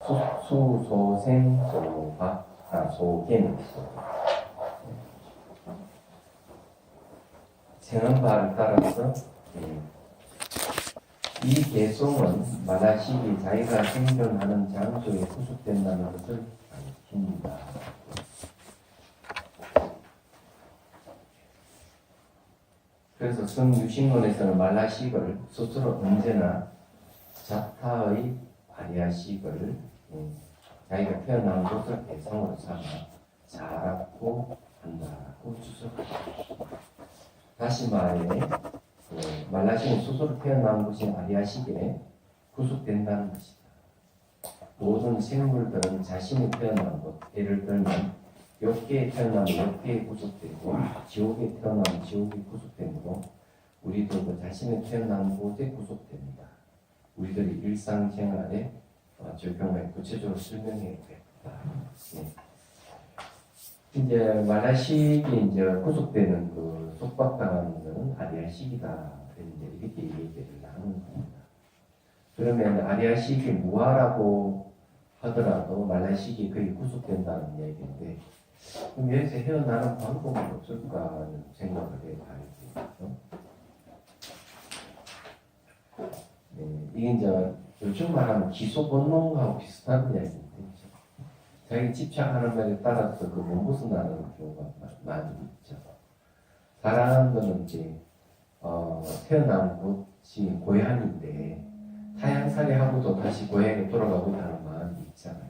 수소생 소가 소견 생언바를 따라서 이 개송은 말라식이 자기가 생존하는 장소에 구속된다는 것을 밝힙니다. 그래서 성유신론에서는 말라식을 스스로 언제나 자타의 아리아식을 자기가 태어난 곳을 대상으로 삼아 자라고 한다고 주장합니다. 다시 말해 말라식은 스스로 태어난 곳인 아리아식에 구속된다는 것이다. 모든 생물들은 자신이 태어난 곳, 예를 들면 욕계에 태어나면 욕계에 구속되고 지옥에 태어나면 지옥에 구속되므로 우리도 그 자신이 태어난 곳에 구속됩니다. 우리들이 일상생활에 적용해 구체적으로 설명해야겠다. 이제 말라식이 이제 구속되는 그 속박당하는 것은 아리아식이다. 이제 이렇게 얘기를 하는 겁니다. 그러면 아리아식이 무아라고 하더라도 말라식이 거의 구속된다는 얘기인데, 그럼 여기서 헤어나는 방법은 없을까 하는 생각을 해봐야겠죠. 이게 이제 요즘 말하면 기소본능하고 비슷한 이야기인데, 자기 집착하는 말에 따라서 그 몸부서 나는 경우가 많이 있죠. 사람들은 이제 태어난 곳이 고향인데 타향살이하고도 다시 고향에 돌아가고 하는 마음이 있잖아요.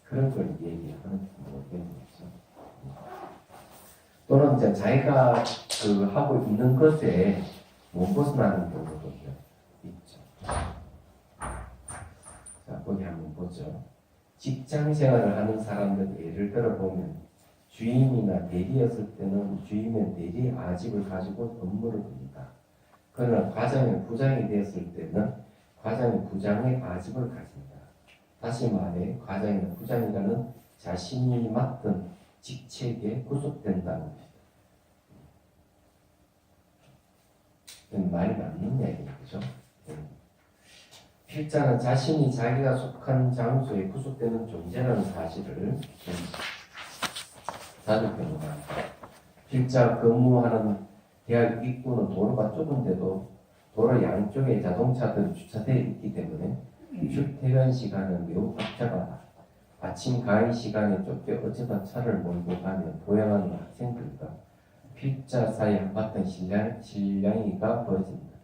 그런 걸 얘기하는 모르겠죠. 또는 이제 자기가 그 하고 있는 것에 못 벗어나는 경우도 있죠. 자, 거기 한번 보죠. 직장 생활을 하는 사람들 예를 들어 보면 주임이나 대리였을 때는 주임은 대리 아집을 가지고 업무를 합니다. 그러나 과장이 부장이 되었을 때는 과장이 부장의 아집을 가집니다. 다시 말해 과장이나 부장이라는 자신이 맡은 직책에 구속된다는 것이다. 말이 맞는 얘기죠. 필자는 자신이 자기가 속한 장소에 구속되는 존재라는 사실을 다룰 경우가 있다. 필자 근무하는 대학 입구는 도로가 좁은데도 도로 양쪽에 자동차들이 주차되어 있기 때문에 출퇴근 시간은 매우 복잡하다. 아침 강의 시간에 쫓겨 어쩌다 차를 몰고 가면 보행하는 학생들과 필자 사이 한바탕 실랑이가 벌어집니다.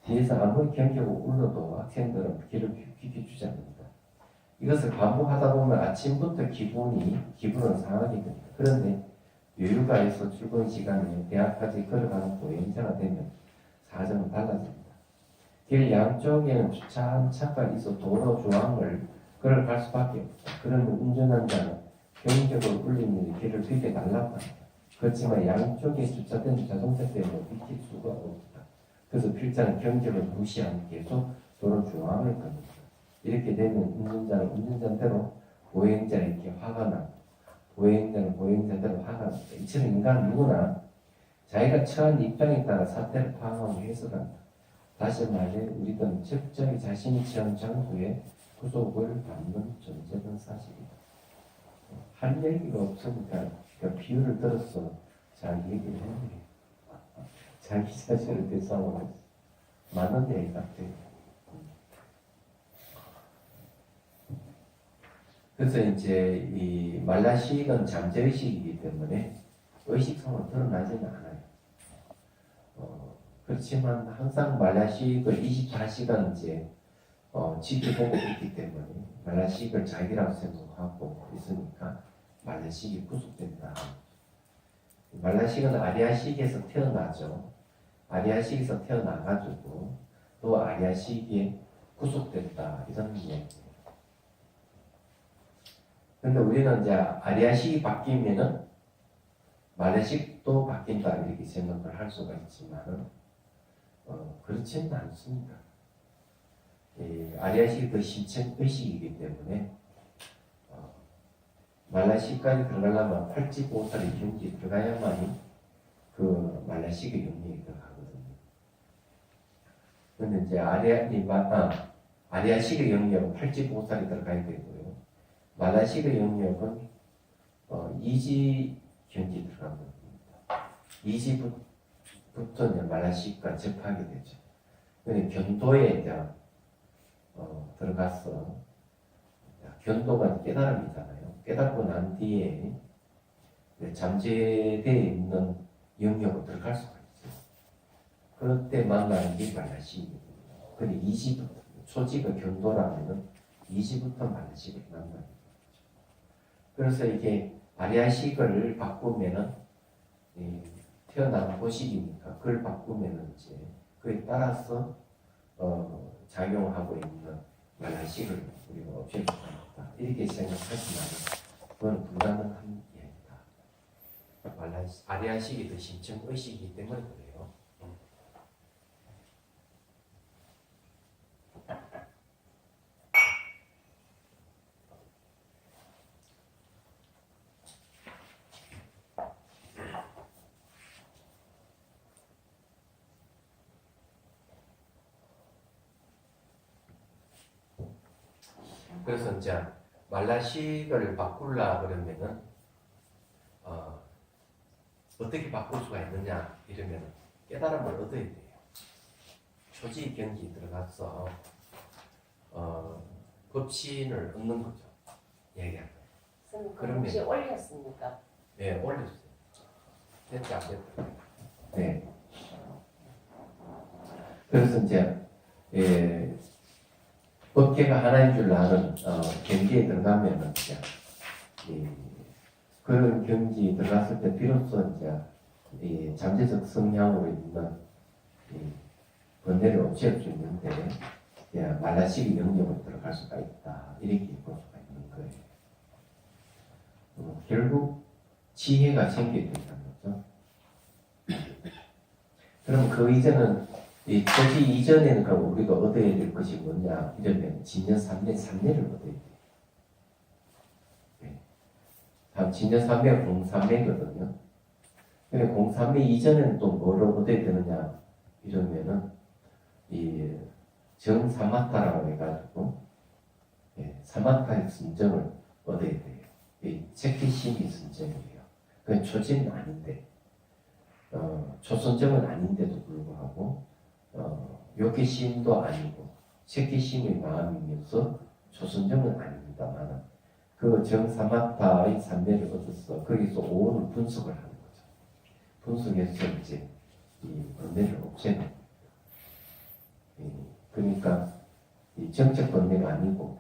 뒤에서 아무리 경적을 울려도 학생들은 귀를 비켜주지 않는다. 이것을 반복하다 보면 아침부터 기분은 상하게 됩니다. 그런데 여유가 있어 출근 시간에 대학까지 걸어가는 보행자가 되면 사정은 달라집니다. 길 양쪽에는 주차한 차가 있어 도로 중앙을 걸어갈 수밖에 없다. 그러면 운전한 자는 경적을 울리며 길을 비켜달라고 합니다. 그렇지만 양쪽에 주차된 자동차 때문에 비킬 수가 없다. 그래서 필자는 경적을 무시하고 계속 도로 중앙을 겁니다. 이렇게 되면 운전자는 운전자대로 보행자에게 화가 나고 보행자는 보행자대로 화가 납니다. 이처럼 인간 누구나 자기가 처한 입장에 따라 사태를 파악하고 해석한다. 다시 말해 우리들은 적절히 자신이 처한 장소에 구속을 받는 존재는 사실이다. 할 얘기가 없으니까 그 비유를 들어서 자기 얘기를 했네. 자기 자신을 대상으로 했어. 많은 얘기 같아요. 그래서 이제 이 말라식은 잠재의식이기 때문에 의식성은 드러나지는 않아요. 그렇지만 항상 말라식을 24시간 이제 지켜보고 있기 때문에 말라식을 자기라고 생각하고 있으니까 말라식이 구속된다. 말라식은 아리아식에서 태어나죠. 아리아식에서 태어나가지고 또 아리아식에 구속됐다 이런 얘기예요. 근데 우리는 이제 아리아식이 바뀌면은 말라식도 바뀐다 이렇게 생각을 할 수가 있지만 그렇지는 않습니다. 아리아식이 더 신체 의식이기 때문에 말라식까지 들어가려면 팔찌보살의 경지에 들어가야만이 그 말라식의 영역에 들어가거든요. 그런데 이제 아리아식의 영역은 팔찌보살이 들어가야 되고요. 말라식의 영역은 이지 경지 들어간 겁니다. 이지부터 이제 말라식과 접하게 되죠. 그러니 견도에 이제 들어가서 견도가 깨달음이잖아요. 깨닫고 난 뒤에 잠재되어 있는 영역으로 들어갈 수가 있어요. 그때 만나는 게 말라식이거든요. 그러니 이지부터 초지가 견도라면은 이지부터 말라식을 만나는 거죠. 그래서 이게 아리아식을 바꾸면은 태어난 도식이니까 그걸 바꾸면은 이제 그에 따라서 작용하고 있는 말라식을 우리가 없앨 수가 있다. 이렇게 생각하지만 그건 불가능한 이야기다. 아리아식이 더 심층 의식이기 때문에 그래요. 그래서 이제 말라식을 바꾸려 그러면은 어떻게 바꿀 수가 있느냐 이러면 깨달음을 얻어야 돼요. 초지 경지에 들어가서 법신을 얻는 거죠. 얘기하는 거예요. 그러면 혹시 올렸습니까? 네, 올렸어요. 됐지 안 됐다. 네. 그래서 이제 법계가 하나인 줄 아는 경지에 들어가면은 이제 그런 경지에 들어갔을 때 비로소 이제 잠재적 성향으로 있는 번뇌를 없앨 수 있는데 말라식의 영역으로 들어갈 수가 있다. 이렇게 볼 수가 있는 거예요. 결국 지혜가 생겨야 된다는 거죠. 그럼 그 이전은 이 초지 이전에는 그럼 우리가 얻어야 될 것이 뭐냐 이러면 진년 삼매를 얻어야 돼요. 네. 다음 진년 삼매가 공삼매거든요. 근데 공삼매 이전에는 또 뭘 얻어야 되느냐 이러면은 이 정사마타라고 해가지고 사마타의 순정을 얻어야 돼요. 이 체키심이 순정이에요. 그건 초지는 아닌데 초순정은 아닌데도 불구하고 욕기심도 아니고 색기심의 마음이면서 초순정은 아닙니다만 그 정사마타의 삼매를 얻어서 거기서 오온을 분석을 하는 거죠. 분석해서 이제 이 번뇌를 없애는 겁니다. 그러니까 이 정적 번뇌가 아니고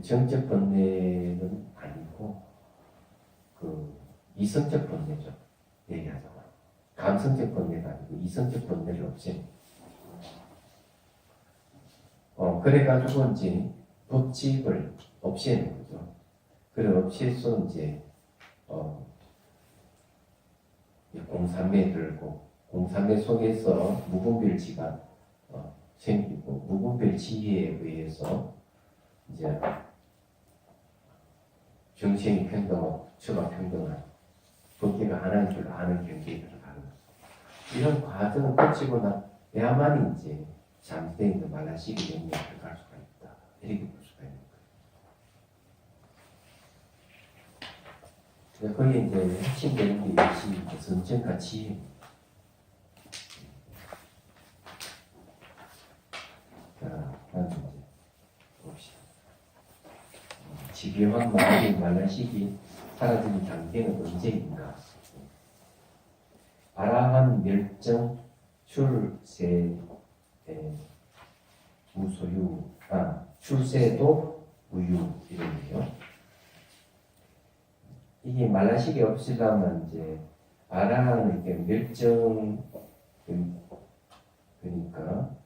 정적 번뇌는 아니고 그 이성적 번뇌죠. 얘기하자면 감성적 번뇌가 아니고 이성적 번뇌를 없애는. 그래가지고 이제 법칙을 없애는 거죠. 그래 없애서 이제 공삼매 들고 공삼매 속에서 무분별지가 생기고 무분별지에 의해서 이제 정신이 평등하고 처가 평등한 법계가 하나인 줄 아는 경계에 들어가는 거죠. 이런 과정을 거치고 나야만 이제 잠재되어 있는 말라식의 영역에 들어갈 수가 있다. 이렇게 볼 수가 있는 거예요. 거기에 이제 핵심되는 게 역시 선정과 지혜입니다. 자, 다음 이제 봅시다. 집요한 마음의 말라식이 사라지는 단계는 언제인가? 아라한 멸정 출세 무소유 출세도 무유 이름이에요. 이게 말라식이 없으려면 이제 아라한을 이렇게 멸정 그러니까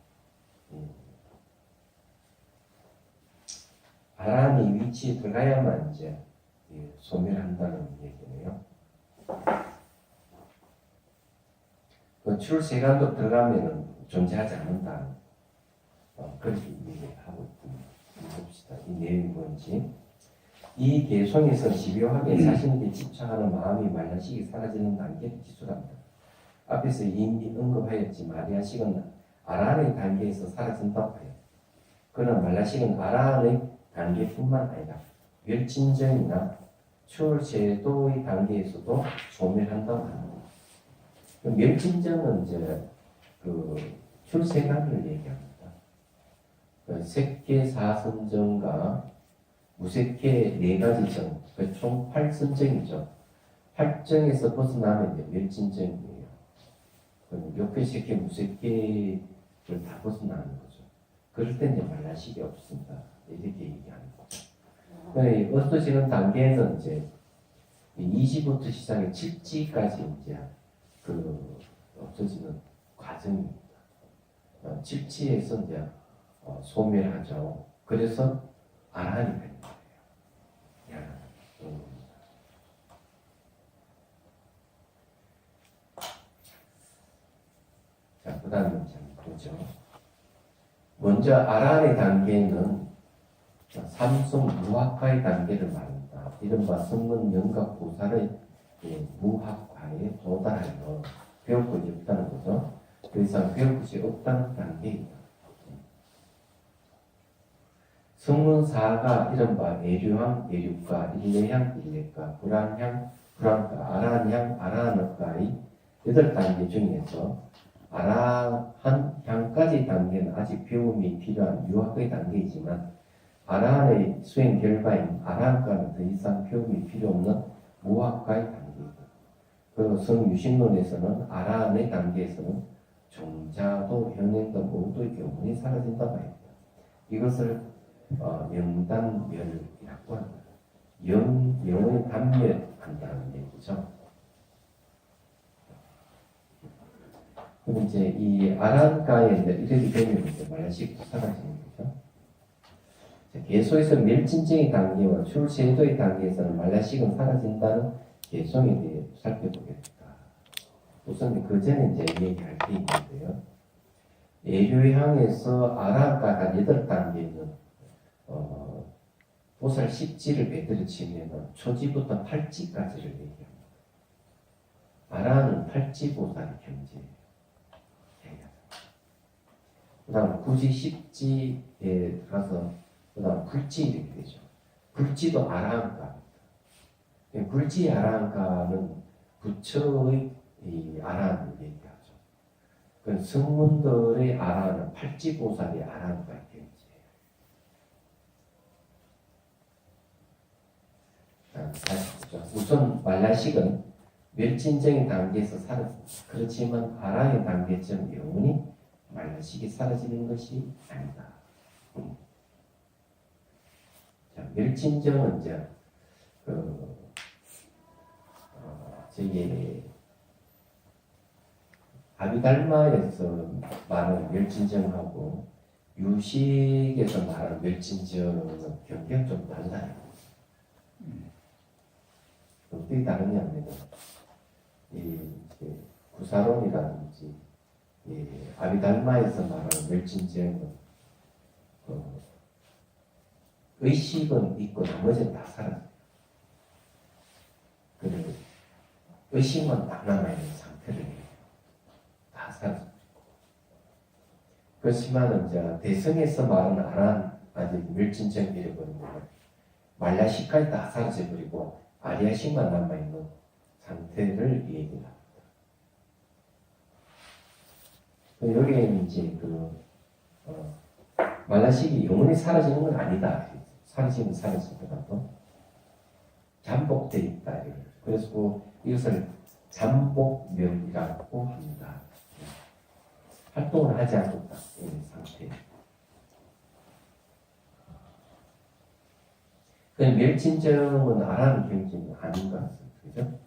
아라한이 위치에 들어가야만 이제 소멸한다는 얘기네요. 그 출세관도 들어가면은 존재하지 않는다. 그렇게 얘기하고 있습니다. 봅시다. 이 내용이 뭔지. 이 개성에서 집요하게 자신에게 집착하는 마음이 말라식이 사라지는 단계를 기술합니다. 앞에서 이미 언급하였지 마리아식은 아란의 단계에서 사라진다고 해요. 그러나 말라식은 아란의 단계뿐만 아니라 멸진정이나 출세도의 단계에서도 소멸한다고 합니다. 멸진정은 이제 그 출생관을 얘기합니다. 그 색계사선정과 무색계 네 가지 정, 그 총 8선정이죠. 8정에서 벗어나면 이제 멸진정이에요. 욕계, 색계, 무색계를 다 벗어나는 거죠. 그럴 때 이제 말라식이 없습니다. 이렇게 얘기하는 거죠. 없어지는 단계는 이제 2지부터 시작해 7지까지 이제 그 없어지는 과정입니다. 7지에서 이제 소멸하죠. 그래서 아란이 되는 거예요. 자, 그 다음에 보죠. 먼저 아란의 단계는 삼성 무학과의 단계를 말합니다. 이른바 성문 영각 보살의 무학과에 도달하여 배울 것이 없다는 거죠. 그 이상 배울 것이 없다는 단계입니다. 성문사가 이른바 애류향, 애류과, 일례향, 일례과, 불안향, 불안과, 아란향, 아란어과의 8단계 중에서 아라한 향까지 단계는 아직 배움이 필요한 유학의 단계이지만 아라한의 수행 결과인 아라한과는 더 이상 배움이 필요 없는 무학과의 단계이다. 그리고 성유신론에서는 아라한의 단계에서는 종자도 현행도 모두의 경문이 사라진다고 합니다. 이것을 영단멸이라고 합니다. 영의 단멸한다는 얘기죠. 그럼 이제 이 아란가에 이렇게 되면 이제 말라식도 사라지는 거죠. 개소에서 멸진정의 단계와 출세도의 단계에서는 말라식은 사라진다는 개성에 대해 살펴보겠다. 우선 그 전에 이제 얘기할 게 있는데요. 애류향에서 아란가가 8단계는 보살 10지를 베들어 치면 초지부터 8지까지를 얘기합니다. 아란은 8지 보살의 경지예요. 그 다음 9지, 10지에 가서 그 다음 불지 이렇게 되죠. 불지도 아라한가입니다. 불지 아라한가는 부처의 아라한을 얘기하죠. 그 성문들의 아라한은 8지 보살의 아라한가의 경지예요. 다시 보죠. 우선 말라식은 멸진정의 단계에서 사라집니다. 그렇지만 아라의 단계쯤 영원히 말라식이 사라지는 것이 아니다. 자, 멸진정은 이제 저기 아비달마에서 말하는 멸진정하고 유식에서 말하는 멸진정은 경계가 좀 달라요. 어떻게 다르냐면 구사론이라든지 아비달마에서 말하는 멸진정은 의식은 있고 나머지는 다 사라져요. 그리고 의식만 딱 남아있는 상태를 다 사라져요. 그렇지만 이제 대성에서 말하는 아란 아직 멸진정 잃어버리면 말라식까지 다 사라져버리고 아리아식만 남아있는 상태를 얘기합니다. 여기에 이제 말라식이 영원히 사라지는 건 아니다. 사라지면 사라지더라도 잠복되어 있다. 그래서 이것을 잠복멸이라고 합니다. 활동을 하지 않고 있다. 이런 상태. 그 멸진정은 아라는 경지는 아닌 것 같습니다. 그죠?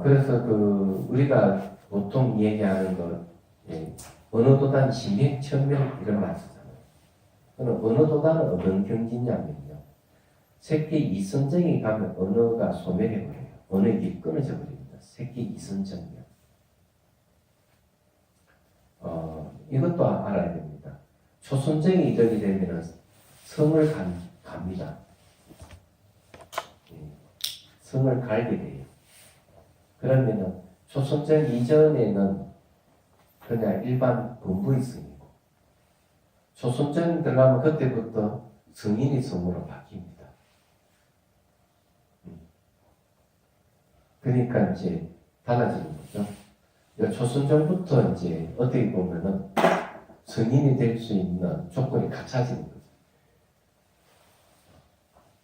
그래서 우리가 보통 얘기하는 것, 언어도단 심행천명 이런 말 쓰잖아요. 그럼 언어도단은 어떤 경지냐면요. 새끼 이선정이 가면 언어가 소멸해버려요. 언어의 길이 끊어져 버립니다. 새끼 이선정이요. 이것도 알아야 됩니다. 초선정이 이적이 되면 성을 갑니다. 성을 갈게 돼요. 그러면은 초선정 이전에는 그냥 일반 본부의 성이고 초선정 들어가면 그때부터 성인의 성으로 바뀝니다. 그러니까 이제 달라지는 거죠. 초선정부터 이제 어떻게 보면은 성인이 될 수 있는 조건이 갖춰지는 거죠.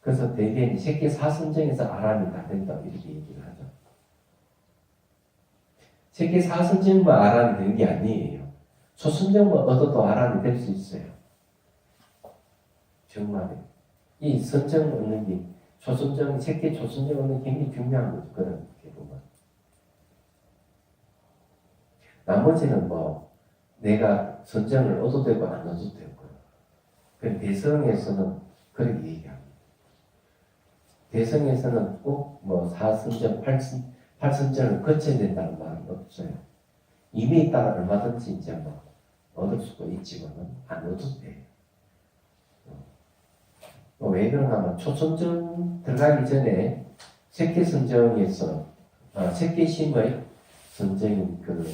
그래서 대개 새끼 사선정에서 아람이 다 된다 이렇게 얘기를 하죠. 새끼 사선정만 아람이 되는 게 아니에요. 초선정만 얻어도 아람이 될 수 있어요. 정말에 이 선정 얻는 게 초선정, 새끼 초선정 얻는 게 굉장히 중요한 거죠. 그런 게 보면 나머지는 뭐 내가 선정을 얻어도 되고 안 얻어도 되고 그 대성에서는 그렇게 얘기합니다. 대성에서는 꼭 뭐 4선정, 8선정을 거쳐야 된다는 말은 없어요. 이미에 따라 얼마든지 이제 뭐 얻을 수도 있지만은 안 얻어도 돼요. 왜 그런가 하면 초선정 들어가기 전에 새끼선정에서 새끼심의 선정인 그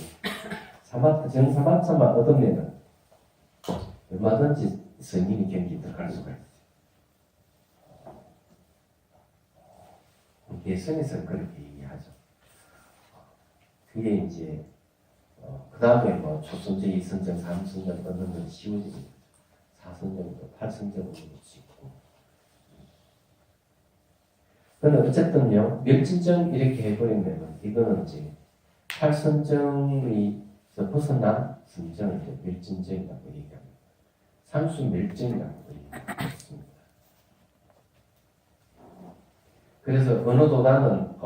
정사마차만 얻으면은 얼마든지 성인이 경기 들어갈 수가 있어요. 예선에서는 그렇게 얘기하죠. 그게 이제 그 다음에 뭐 초선정, 2선정, 3선정 얻는 건 쉬워집니다. 4선정도 8선정 얻는 것도 있고. 그런데 어쨌든요, 멸진정 이렇게 해버리면 이거는 이제 8선정에서 벗어난 선정을 멸진정이라고 얘기합니다. 삼수멸정이라고 얘기합니다. 그래서 언어도단은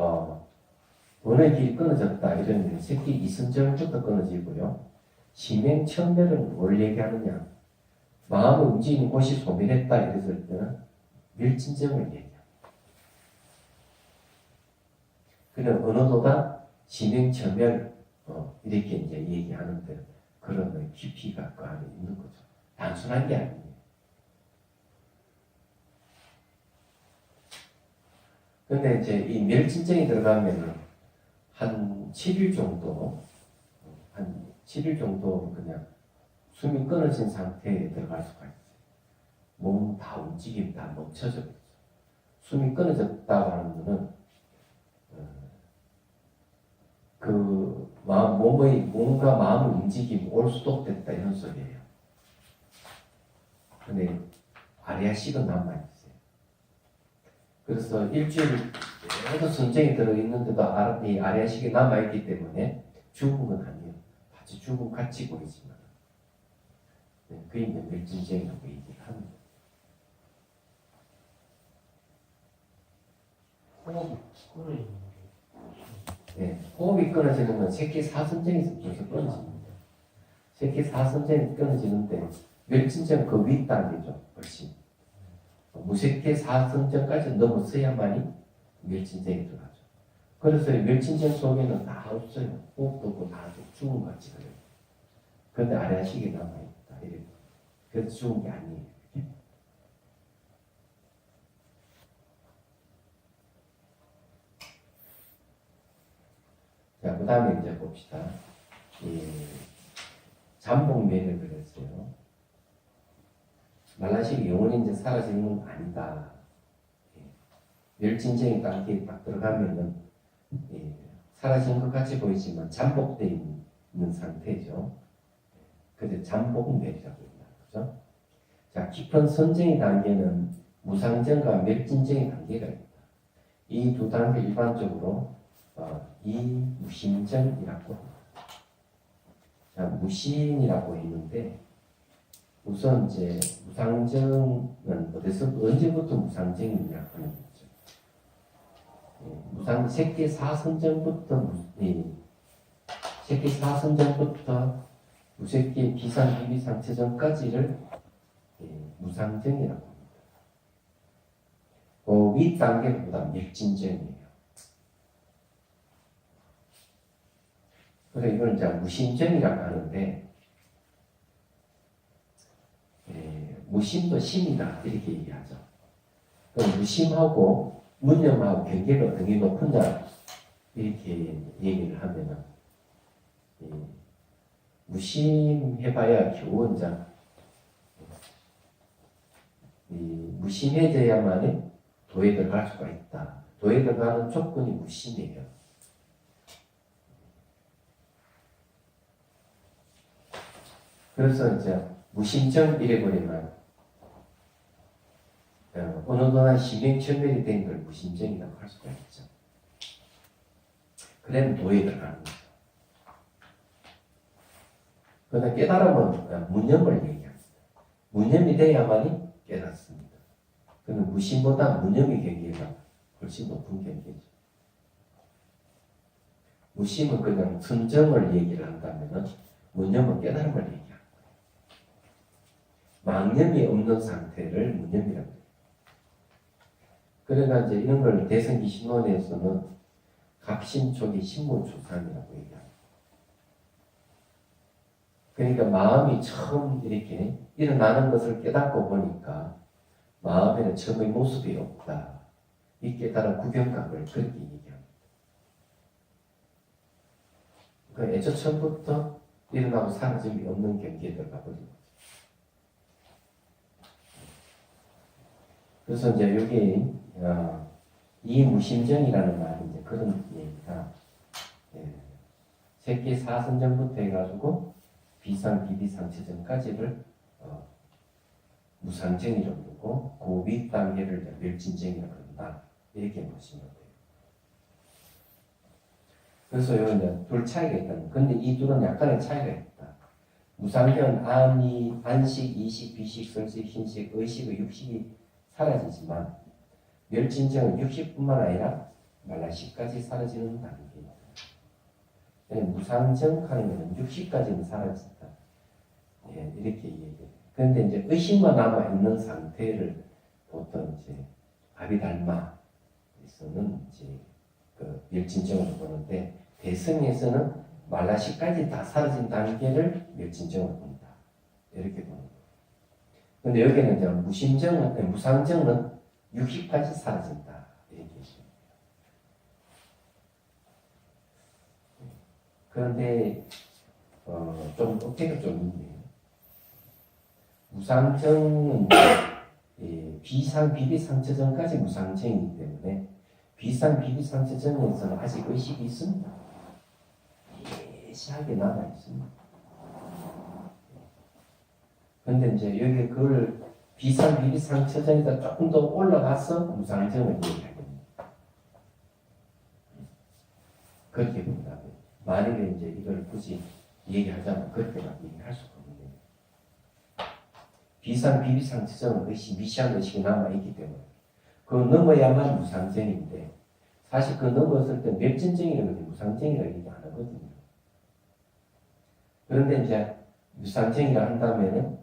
언어의 길이 끊어졌다 이런 새끼 이선정부터 끊어지고요. 심행천멸은 뭘 얘기하느냐? 마음의 움직이는 곳이 소멸했다 이랬을 때는 멸진정을 얘기합니다. 그냥 언어도단, 심행천멸 이렇게 이제 얘기하는데 그런 깊이가 그 안에 있는 거죠. 단순한 게 아니에요. 근데 이제 이 멸진정이 들어가면은 한 7일 정도 그냥 숨이 끊어진 상태에 들어갈 수가 있어요. 몸 다 움직임 다 멈춰져 있어요. 숨이 끊어졌다고 하는 거는 그 몸과 마음의 움직임이 올수독됐다 이런 소리예요. 근데 아리아식은 남아있어요. 그래서 일주일 계속 선정이 들어있는데도 이 아리아식이 남아있기 때문에 죽은 건 아니에요. 마치 죽은 같이 보이지만 그 있는 멸진정이라고 얘기를 합니다. 호흡이 끊어지는 네, 호흡이 끊어지는 건 새끼 사선정에서 계속 끊어집니다. 새끼 사선정이 끊어지는데 멸진정 그 윗단계죠. 훨씬 무색계 사선정까지 넘어서야만이 멸진정이 들어가죠. 그래서 멸진정 속에는 다 없어요. 호흡도 없고 다 죽은 것 같이 그래요. 그런데 아래아식이 남아있다. 이렇게. 그래서 죽은 게 아니에요. 자, 그 다음에 이제 봅시다. 잠복면을 그랬어요. 말라식이 영원히 이제 사라지는 건 아니다. 멸진정이 단계에 딱 들어가면은 사라진 것 같이 보이지만 잠복되어 있는 상태죠. 그래서 잠복멸이라고 합니다. 그죠? 자, 깊은 선정의 단계는 무상정과 멸진정의 단계가 있다. 이 두 단계 일반적으로 이무심정이라고 합니다. 자, 무심이라고 했는데 우선 이제 무상정은 어디서 언제부터 무상정이냐 하는 거죠. 무상 새끼 사선정부터 새끼 사선정부터 무새끼 비상 비비상체전까지를 무상정이라고 합니다. 그 윗 단계보다 멸진정이에요. 그래서 이걸 이제 무심정이라고 하는데 무심도 심이다 이렇게 얘기하죠. 무심하고 문념하고 경계가 어떤 게 높으냐 이렇게 얘기를 하면은 무심해봐야 겨우 이제 무심해져야만이 도에 들어갈 수가 있다. 도에 들어가는 조건이 무심이에요. 그래서 이제 무심정 이래버리면 어느 동안 심행천멸이 된 걸 무심정이라고 할 수가 있죠. 그래야 도에 들어가는 거죠. 그러나 깨달음은 무념을 얘기합니다. 무념이 돼야만이 깨닫습니다. 그는 무심보다 무념의 경계가 훨씬 높은 경계죠. 무심은 그냥 순정을 얘기를 한다면 무념은 깨달음을 얘기합니다. 망념이 없는 상태를 무념이라고 해요. 그러니까 이제 이런 걸 대성기 신론에서는 갑신초기 신무초상이라고 얘기합니다. 그러니까 마음이 처음 이렇게 일어나는 것을 깨닫고 보니까 마음에는 처음의 모습이 없다. 이 깨달은 구경각을 그렇게 얘기합니다. 그러니까 애초 처음부터 일어나고 사라짐이 없는 경계에 들어가 버린 거죠. 그래서 이제 여기 이 무심정이라는 말이 이제 그런 얘기가 새끼 사선정부터 해가지고 비상, 비비상체정까지를 무상정이라고 부르고 고비 단계를 멸진정이라고 한다. 이렇게 보시면 돼요. 그래서 여기 이제 둘 차이가 있다. 근데 이 둘은 약간의 차이가 있다. 무상정은 안이, 안식, 이식, 비식, 설식, 흰식, 의식, 육식이 사라지지만 멸진정은 육식뿐만 아니라 말라식까지 사라지는 단계입니다. 무상정 하는 육식까지는 사라진다. 예, 이렇게 얘기해요. 그런데 이제 의식만 남아 있는 상태를 보통 이제 아비달마에서는 이제 그 멸진정으로 보는데 대승에서는 말라식까지 다 사라진 단계를 멸진정으로 본다. 이렇게 보는 거예요. 근데 여기는 이제 무심정은, 무상정은 육식까지 사라진다. 이렇게 얘기해요. 그런데 좀 어깨가 좀 있네요. 무상정은 비상, 비비상처정까지 무상정이기 때문에 비상, 비비상처정에서는 아직 의식이 있습니다. 예시하게 남아 있습니다. 그런데 이제 여기 그걸 비상, 비비상처정에다 조금 더 올라가서 무상정을 얘기하겠습니다. 그렇게 봅니다. 만약에 이제 이걸 굳이 얘기하자면 그렇게만 얘기할 수가 없는데 비상, 비비상처정은 의식, 미시한 의식이 남아있기 때문에 그거 넘어야만 무상정인데 사실 그거 넘었을 때 멸진정이라고 무상정이라고 얘기 안 하거든요. 그런데 이제 무상정이라 한다면은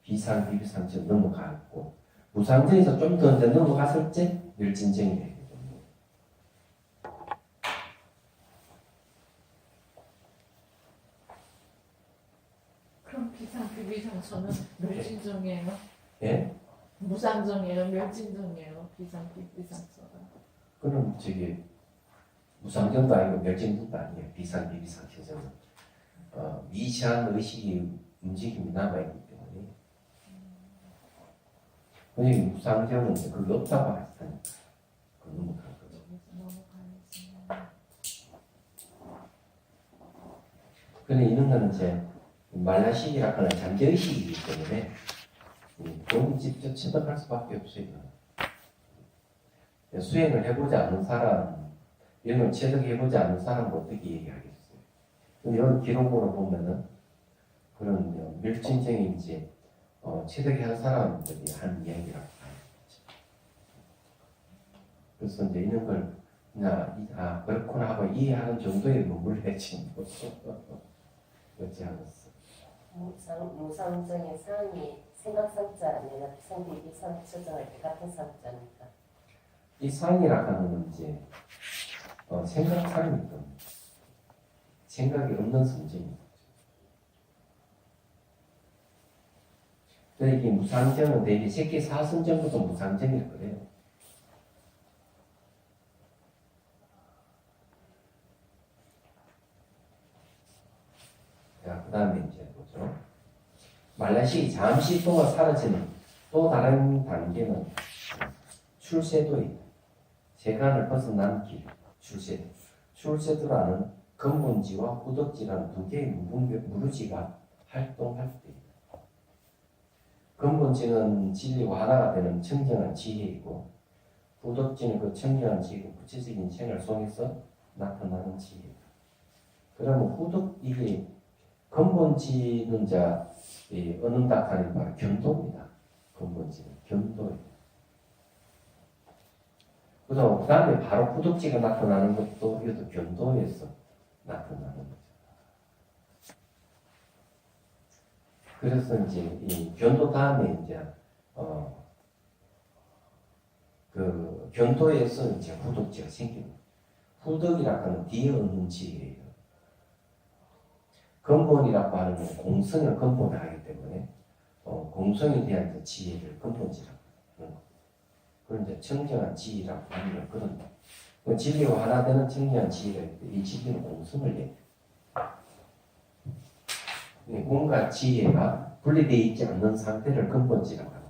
비상, 비비상처럼 넘어가고 무상정에서 좀 더 이제 넘어갔을 때 멸진정이 되거든요. 그럼 비상, 비비상처는 멸진정이에요? 예? 무상정이에요? 멸진정이에요? 비상, 비비상처가? 그럼 저기 무상정도 아니고 멸진정도 아니에요. 비상, 비비상처는 미시한 의식이 움직임이 남아있기 때문에 근데 무상정은 그게 없다고 하니까 그 넘어가는 거죠. 근데 이런 거는 이제 말라식이라거나 잠재의식이기 때문에 본인 직접 체득할 수밖에 없어요. 수행을 해보지 않은 사람, 이런 걸 체득해보지 않은 사람은 어떻게 얘기하겠어요? 이런 기록으로 보면은 그런 멸진정인지 체득한 사람들이 한 이야기라고 봐야겠죠. 그래서 이제 이런 걸 그냥 그렇구나 하고 이해하는 정도의 머물러야지 그렇지 않았어. 무상정의 상이 생각상자 아니라 비상비비상처정할 때 같은 상자입니까? 이 상이라 하는 이제 생각상이니까 생각이 없는 성질입니다. 그러니까 무상정은 대개 새끼 사선정부터 무상정이라고 그래요. 다음에 이제 보죠. 말라식이 잠시 동안 사라지는 또 다른 단계는 출세도이다. 세간을 벗어난 길, 출세도. 출세도라는 근본지와 후덕지라는 두 개의 무르지가 활동할 때이다. 근본지는 진리와 하나가 되는 청정한 지혜이고, 후덕지는 그 청정한 지혜고 구체적인 생활 속에서 나타나는 지혜이다. 그러면 이게 근본지는 얻는다 하는 바로 견도입니다. 근본지는 견도예요. 그 다음에 바로 후덕지가 나타나는 것도 이것도 견도에서 나타나는 거죠. 그래서 이제 이 견도 다음에 이제 그 견도에서 이제 후덕지가 생깁니다. 후덕이라고 하는 뒤에 얻는 지혜예요. 근본이라고 하는 건 공성을 근본으로 하기 때문에 공성에 대한 지혜를 근본지라고 하는 거. 그런 이제 청정한 지혜라고 하는 그런 그 진리와 하나 되는 청정한 지혜가 있는데 이 진리는 공성을 얘기해요. 공과 지혜가 분리되어 있지 않는 상태를 근본지라고 하는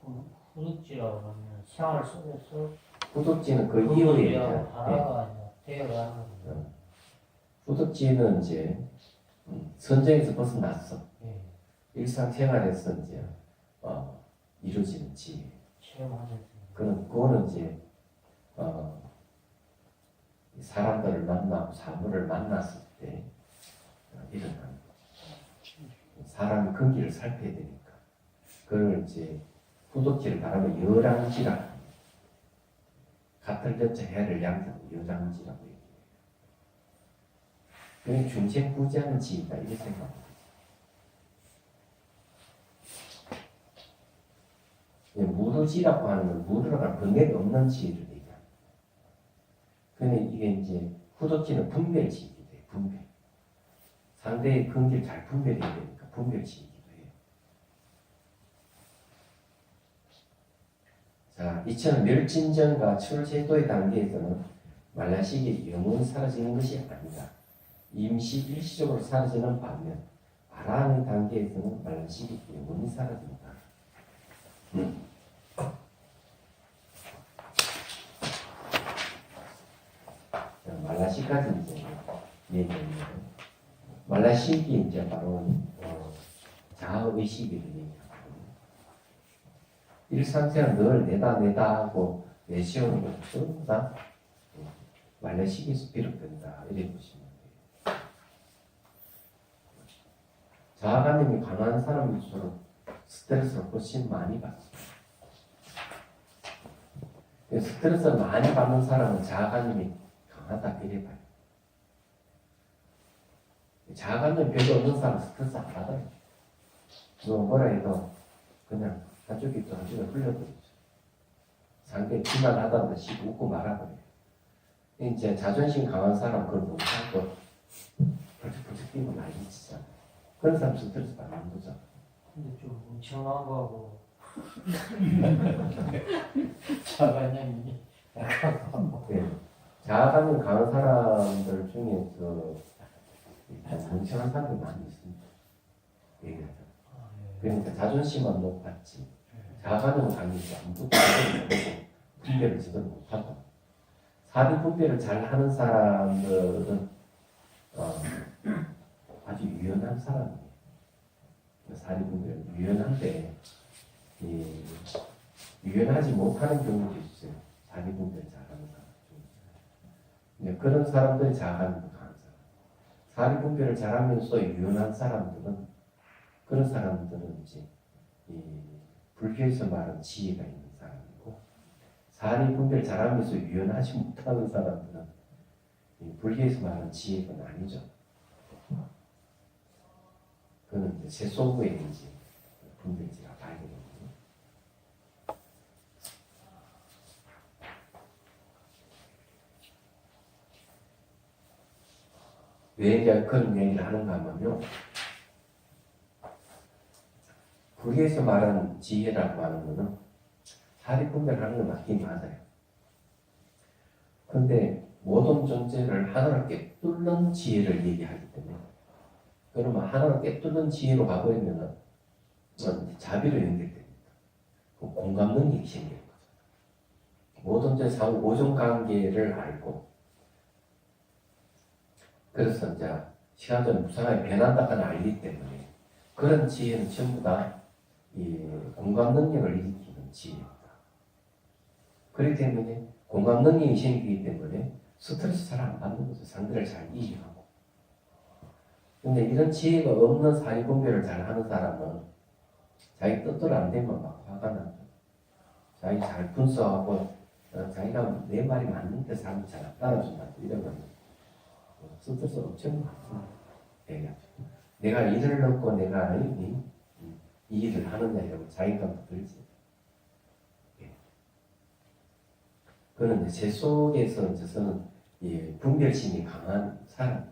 거예요. 후덕지라고 하면 생활 속에서 후덕지는 그 이후에 이제 하나가 되어가는 후덕지는 이제 선정에서 벗어났어. 예. 일상생활에서 이제 이루어지는 지혜. 체험하는 그거는 이제 사람들을 만나고 사물을 만났을 때 일어나는 거죠. 사람이 근기를 살펴야 되니까. 그걸 이제 후덕지를 말하면 여랑지라. 같을 여자 해를 양자고 여랑지라고 얘기해요. 그게 중생부지하는 지혜다 이렇게 생각합니다. 무르지라고 하는 건 무르라가 번뇌가 없는 지혜를 얘기합니다. 근데 이게 이제 후덕지는 분별지이기도 해요. 분별. 상대의 근기를 잘 분별해야 되니까 분별지이기도 해요. 자, 이처럼 멸진전과 출세도의 단계에서는 말라식이 영원히 사라지는 것이 아니다. 임시 일시적으로 사라지는 반면 아라한의 단계에서는 말라식이 영원히 사라진다. 말라식까지 이제 얘기합니다. 말라식이 이제 바로 자아의식을 얘기합니다. 일상생활 늘 내다 하고 내세우는 것 전부 다 말라식에서 비롯된다 이렇게 보시면 돼요. 자아관념이 강한 사람일수록 스트레스를 훨씬 많이 받습니다. 스트레스를 많이 받는 사람은 자아관념이 강하다 이래 봐요. 자아관념 별로 없는 사람은 스트레스 안 받아요. 뭐라 해도 그냥 한쪽이 또 한쪽에 흘려버리죠. 상대 비난하다가 씩 웃고 말아버려요. 이제 자존심 강한 사람은 그걸 못하고 벌쩍벌쩍 뛰고 난리치잖아요. 그런 사람 스트레스 많이 안 받잖아요. 근데 좀 엄청난 거하고 자관념이 네. 자아관념 강한 사람들 중에서 멍청한 사람이 많이 있습니다. 얘기하자. 그러니까 자존심만 높았지. 자아관념은 강해서 아무것도 못하고 분별을 제대로 못하고 사리 분별을 잘 하는 사람들은 아주 유연한 사람이에요. 사리 분별 유연한데 유연하지 못하는 경우도 있어요. 사리 분별 잘하는 사람 중에. 그런 사람들이 자아관념이 강한 사람. 사리 분별을 잘하면서 유연한 사람들은 그런 사람들은 이제 불교에서 말하는 지혜가 있는 사람이고 사리 분별 잘하면서 유연하지 못하는 사람들은 불교에서 말하는 지혜가 아니죠. 그는 이제 세속의 이제 분별지가 발견됩니다. 왜 이제 그런 얘기를 하는가 하면요. 불교에서 말하는 지혜라고 하는 것은 사리 분별하는 건 맞긴 맞아요. 근데 모든 존재를 하나로 꿰뚫는 지혜를 얘기하기 때문에 그러면 하나를 꿰뚫는 지혜로 가버리면은 자비로 연결됩니다. 공감 능력이 생기는 거죠. 모든 제 상호 오종 관계를 알고 그래서 이제 시간적으로 무상하게 변한다는 알기 때문에 그런 지혜는 전부 다 이 공감 능력을 일으키는 지혜입니다. 그렇기 때문에 공감 능력이 생기기 때문에 스트레스 잘 안 받는 거죠. 상대를 잘 이해하고. 근데 이런 지혜가 없는 사회 분별을 잘 하는 사람은 자기 뜻대로 안 되면 막 화가 나죠. 자기 잘 분석하고 자기가 내 말이 맞는데 사람이 잘 안 따라준다 이러면 스트레스 엄청 많습니다. 내가 일을 넣고 내가 이 일을 하느냐 이러면 자기감도 들지. 그는 제 속에서 저는 분별심이 강한 사람.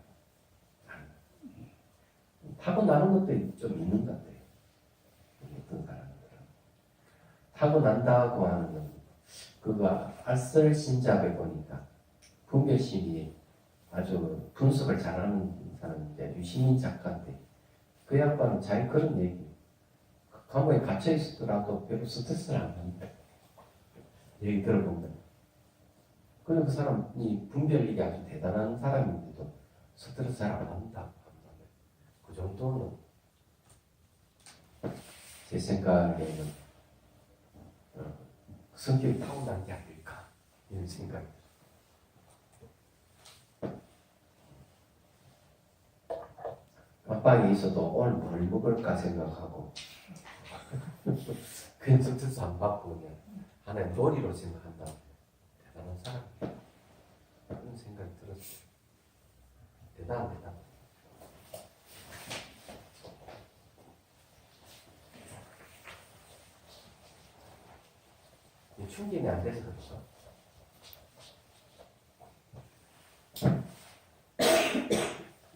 타고나는 것도 좀 있는 것 같아요. 어떤 사람들은. 타고난다고 하는 건 그거 알쓸신잡에 보니까 분별심이 아주 분석을 잘하는 사람인데 유시민 작가인데 그 양반은 자기 그런 얘기 감옥에 갇혀 있었더라도 별로 스트레스를 안 받는다. 얘기 들어보면 그런 그 사람이 분별력이 아주 대단한 사람인데도 스트레스 잘 안 받는다. 그 정도는 제 생각에는 성격이 타고난 게 아닐까 이런 생각이 들어요. 안방에 있어도 오늘 뭘 먹을까 생각하고 그냥 스트레스 안 받고 그냥 하나의 놀이로 생각한다. 대단한 사람 그런 생각이 들었어요. 대단하다. 충전이 안 돼서 그렇죠.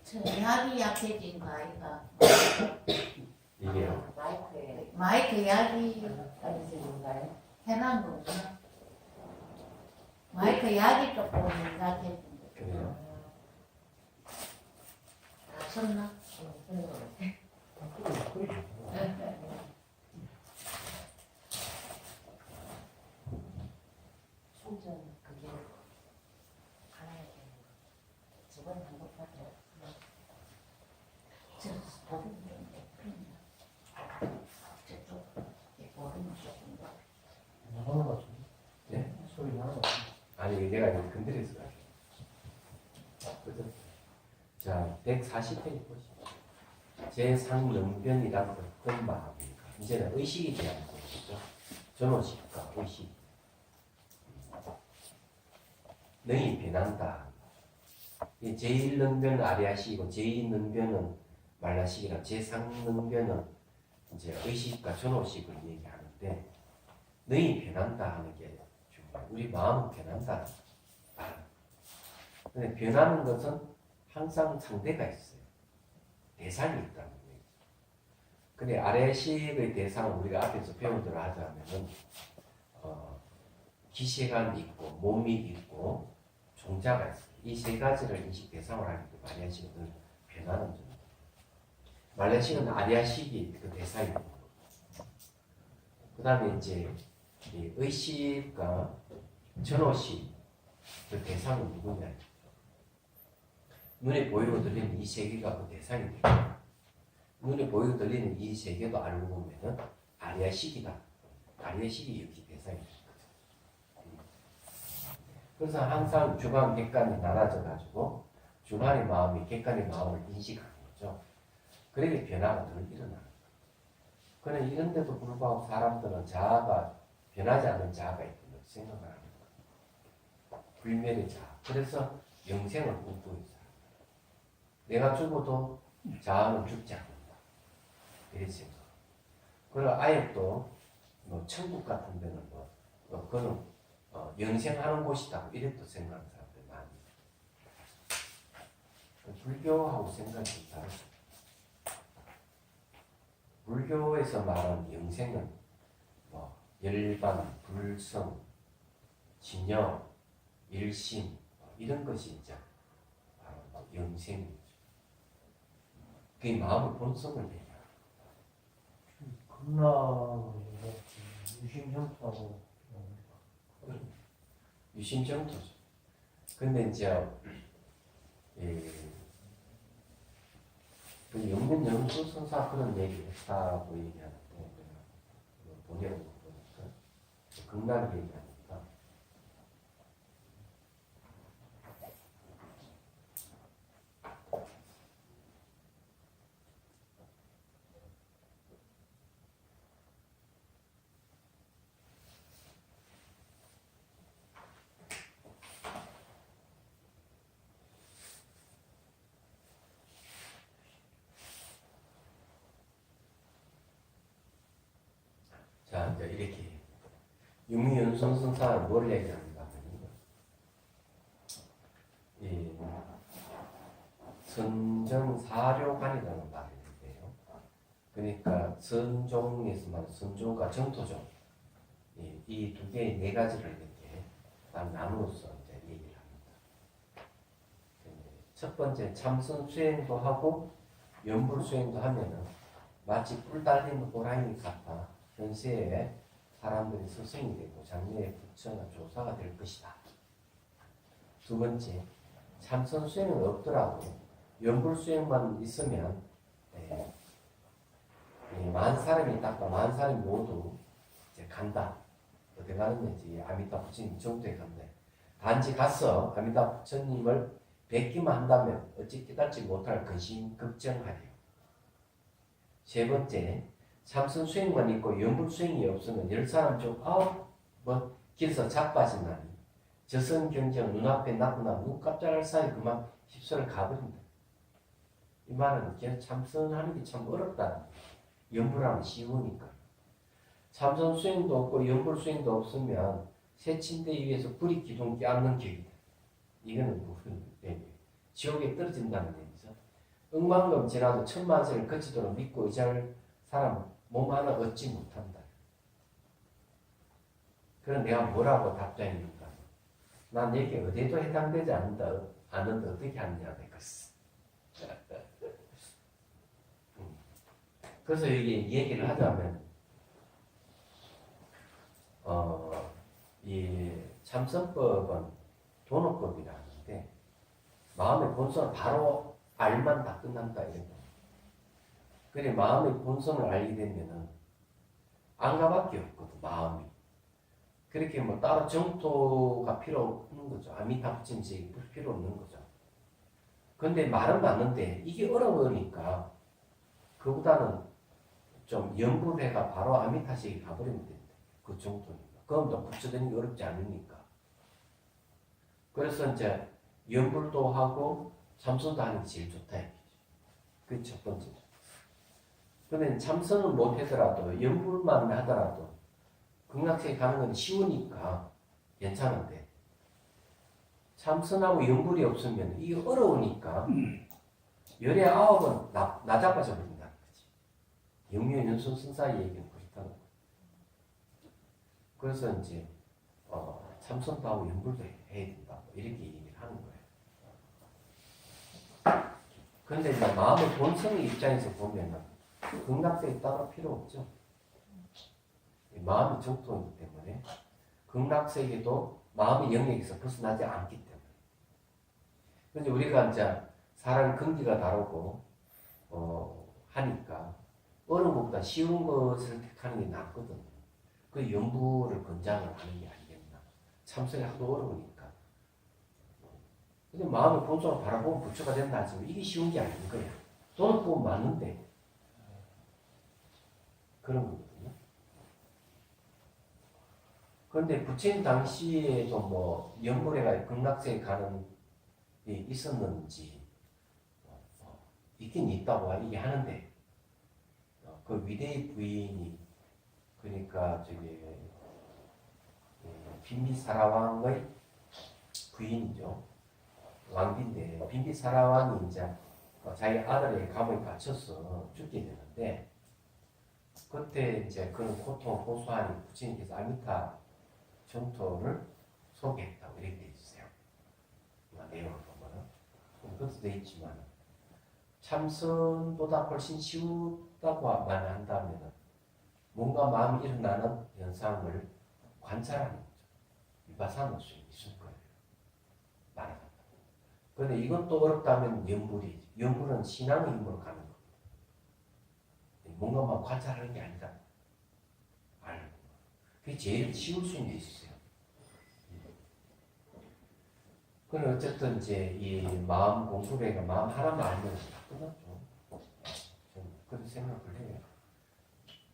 저 약이 약해진 거 아이가? 이게요. 마이크에 마이크 약이 떨어지는가요? 해난 거구나. 마이크 약이 조금 약해진 거. 그래요. 다 썼나? 충전 그게 알아야 되는 거. 저번에 한번 봤죠. 저 모르는데 저쪽 모르는 쪽인가? 나가는 것 같은데? 네? 소리 나는 것 같은데? 아니 내가 이제 건드려서 가지고. 자, 140페이지 보시죠. 제3영변이란 어떤 마음입니까? 이제는 의식에 대한 것이죠. 전호식과 의식. 능이 변한다. 이 제1능변은 아리아식이고 제2능변은 말라식이라 제3능변은 이제 의식과 전호식을 얘기하는데 능이 변한다 하는 게 중요해요. 우리 마음은 변한다. 근데 변하는 것은 항상 상대가 있어요. 대상이 있다는 거예요. 근데 아래식의 대상은 우리가 앞에서 배운 대로 하자면은 기세감이 있고 몸이 있고 종자가 있어요. 이 세 가지를 인식 대상으로 하기 때문에 아리아식은 변하는 점. 말레식은 아리아식이 그 대상이 있는 거고. 그 다음에 이제 이 의식과 전호식 그 대상은 누구냐? 눈에 보이고 들리는 이 세계가 그 대상이 돼요. 눈에 보이고 들리는 이 세계도 알고 보면은 아리아식이다. 아리아식이 여기 대상이 돼요. 그래서 항상 주관, 객관이 나눠져 가지고 주관의 마음이 객관의 마음을 인식하는 거죠. 그렇게 변화가 늘 일어나는 거예요. 그런데 이런데도 불구하고 사람들은 자아가 변하지 않는 자아가 있다고 생각을 하는 거예요. 불멸의 자아. 그래서 영생을 꿈꾸는 사람. 내가 죽어도 자아는 죽지 않는다. 이렇게 생각. 그리고 아예 또 뭐 천국 같은 데는 그거는 영생하는 곳이다. 이렇게 또 생각하는 사람들 많이. 불교하고 생각이 좀 다르죠. 불교에서 말하는 영생은 뭐 열반, 불성, 진여, 일심 이런 것이 이제 바로 영생이죠. 그게 마음의 본성을 얘기해요. 극락으로 유심형하고 유심정토죠. 근데 이제 그 영문 연수선사 그런 얘기를 했다고 얘기하는데 번역을 보니까 극락 얘기하니까 자 이제 이렇게 육미연수선사는 뭘 얘기하는가 하면 이 선정사료관이라는 말이 있는데요. 그러니까 선종에서 말하는 선종과 정토종 이 두 개의 네 가지를 이렇게 딱 나누어서 이제 얘기를 합니다. 첫 번째 참선 수행도 하고 연불 수행도 하면은 마치 뿔 달린 호랑이 같아 현세에 사람들이 스승이 되고 장래의 부처나 조사가 될 것이다. 두 번째 참선 수행은 없더라도 연불 수행만 있으면 만 사람이 닦아 만 사람이 모두 이제 간다. 어디 가는지 아미타 부처님 정토에 간다. 단지 가서 아미타 부처님을 뵙기만 한다면 어찌 깨닫지 못할 근심 걱정하리요. 세 번째 참선 수행만 있고 연불 수행이 없으면 10사람 중 9번 길에서 자빠진다니 저선 경정 눈앞에 나타나 눈 깜짝할 사이 그만 휩쓸어 가버린다. 이 말은 그냥 참선하는 게 참 어렵다. 연불하면 쉬우니까. 참선 수행도 없고 연불 수행도 없으면 새 침대 위에서 불이 기둥 껴안는 격이다. 이거는 무슨 얘기예요? 지옥에 떨어진다는 얘기죠. 억만금 지나도 천만세를 거치도록 믿고 의지할 사람은 몸 하나 얻지 못한다. 그럼 내가 뭐라고 답장입니까? 난 여기 어디에도 해당되지 않는데 어떻게 하느냐 되겠어. 그래서 여기 얘기를 하자면 이 참선법은 도노법이라는데 마음의 본성을 바로 알만 다 끝난다 이런 거. 그래 마음의 본성을 알게 되면은 안가밖에 없거든 마음이. 그렇게 뭐 따로 정토가 필요 없는 거죠. 아미타 부처님이 필요 없는 거죠. 근데 말은 맞는데 이게 어려우니까 그보다는 좀 연불해가 바로 아미타식이 가버리면 된다. 그 정도니까. 그럼 또 부처되는 게 어렵지 않으니까. 그래서 이제 연불도 하고 참선도 하는 게 제일 좋다 이거죠. 그게 첫 번째죠. 근데 참선을 못 하더라도 연불만 하더라도 극락세계 가는 건 쉬우니까 괜찮은데 참선하고 연불이 없으면 이게 어려우니까 열의 9은 나자빠져 버린다는 거지. 영유연 연수 선사의 얘기는 그렇다는 거예요. 그래서 이제 참선도 하고 연불도 해야 된다 이렇게 얘기를 하는 거예요. 그런데 이제 마음의 본성의 입장에서 보면은 극락세계 따로 필요 없죠. 마음이 정토이기 때문에 극락세계도 마음의 영역에서 벗어나지 않기 때문에. 그런데 우리가 이제 사람 근기가 다르고 하니까 어려운 것보다 쉬운 것을 택하는 게 낫거든. 그 연부를 권장을 하는 게 아니겠나. 참선이 하도 어려우니까. 근데 마음의 본성을 바라보면 부처가 된다 하지만 이게 쉬운 게 아닌 거야. 돈을 보면 맞는데 그런 거거든요. 그런데 부처님 당시에도 뭐 연불회가 극락세에 가는 게 있었는지 있긴 있다고 얘기하는데 그 위대의 부인이 그러니까 저기 빈비사라왕의 부인이죠. 왕비인데 빈비사라왕이 이제 자기 아들의 감옥에 갇혀서 죽게 되는데 그때 이제 그런 고통을 호소하니 부처님께서 아미타 정토를 소개했다고 이렇게 돼 있어요. 내용을 보면은 그것도 돼 있지만 참선보다 훨씬 쉬웠다고 말한다면 뭔가 마음이 일어나는 현상을 관찰하는 거죠. 위파사나 수행이 있을 거예요. 말하자면. 그런데 이것도 어렵다면 연불이지. 연불은 신앙의 힘으로 가는 겁니다. 뭔가 막 관찰하는 게 아니다. 알고. 그게 제일 쉬울 수 있는 게 있어요. 그럼 어쨌든 이제 이 마음 공부가 마음 하나만 알면 다 끝났죠. 저는 그렇게 생각을 해요.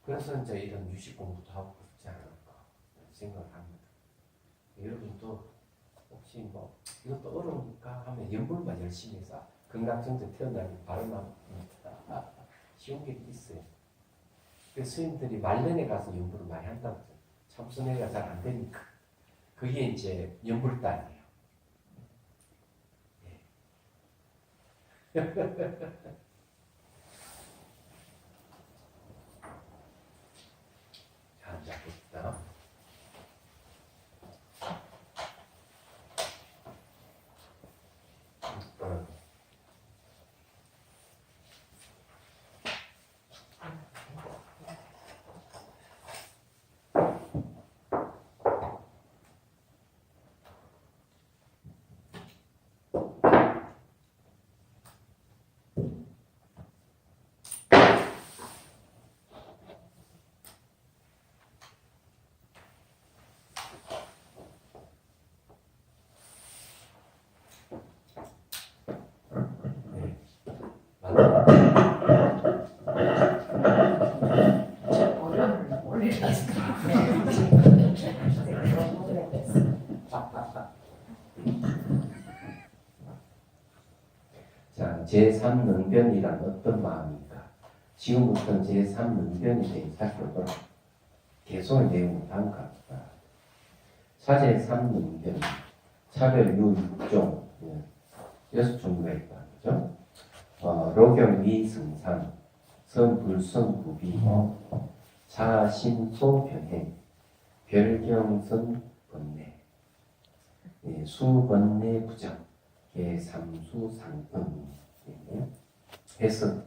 그래서 이제 이런 유식 공부도 하고 그렇지 않을까 생각을 합니다. 여러분도 혹시 뭐 이것도 어려우니까 하면 연불만 열심히 해서 극락정제 태어나면 바로 나옵니다. 쉬운 게 있어요. 그래서 스님들이 말년에 가서 연불을 많이 한다고 해요. 참선회가 잘 안 되니까. 그게 이제 연불단이에요. 자, 앉아봅시다. 어려움을 올리면서 자, 제3능변이란 어떤 마음입니까? 지금부터는 제3능변에 대해 살펴보도록 개성의 내용을 다음과 같다. 사제 3능변, 차별 유 6종, 6종류가 있다. 그죠? 로경위승산, 선불성구비, 자신소변행, 별경선번뇌, 수번뇌부정, 개삼수상등. 해석.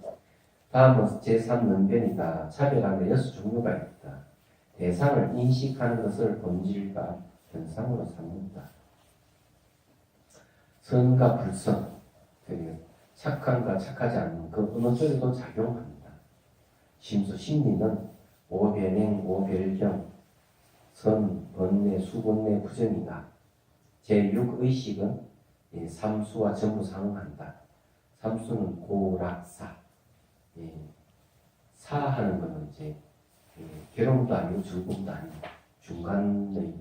다음은 제3능변이다. 차별하는 6종류가 있다. 대상을 인식하는 것을 본질과 현상으로 삼는다. 선과 불선, 착한과 착하지 않는 그 어느 쪽에도 작용합니다. 심수 심리는 오변행, 오별경, 선, 번뇌, 수번뇌, 부정이다. 제6의식은 삼수와 전부 상응한다. 삼수는 고락사, 사하는 것은 이제 괴로움도 아니고 즐거움도 아니고 중간의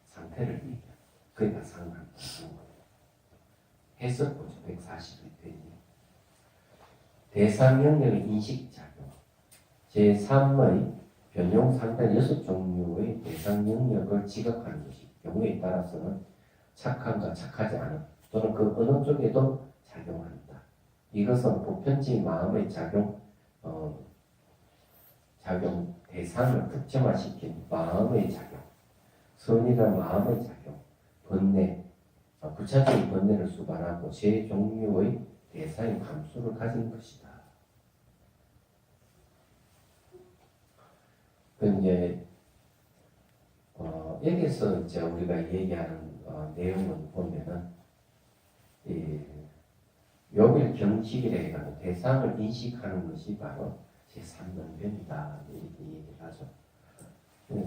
상태를 얘기합니다. 그러니까 상응한다. 해석보죠. 141페이지. 대상 영역의 인식작용. 제3의 변용 상단 6종류의 대상 영역을 지각하는 것이 경우에 따라서는 착한가 착하지 않은 또는 그 어느 쪽에도 작용한다. 이것은 보편적인 마음의 작용 대상을 특정화시킨 마음의 작용, 선이란 마음의 작용, 번뇌, 구체적인 번뇌를 수반하고 세 종류의 대상의 감수를 가진 것이다. 그 이제 여기서 이제 우리가 얘기하는 내용을 보면은 요일 경식이라 해가지고 대상을 인식하는 것이 바로 제3능변이다 이렇게 얘기를 하죠.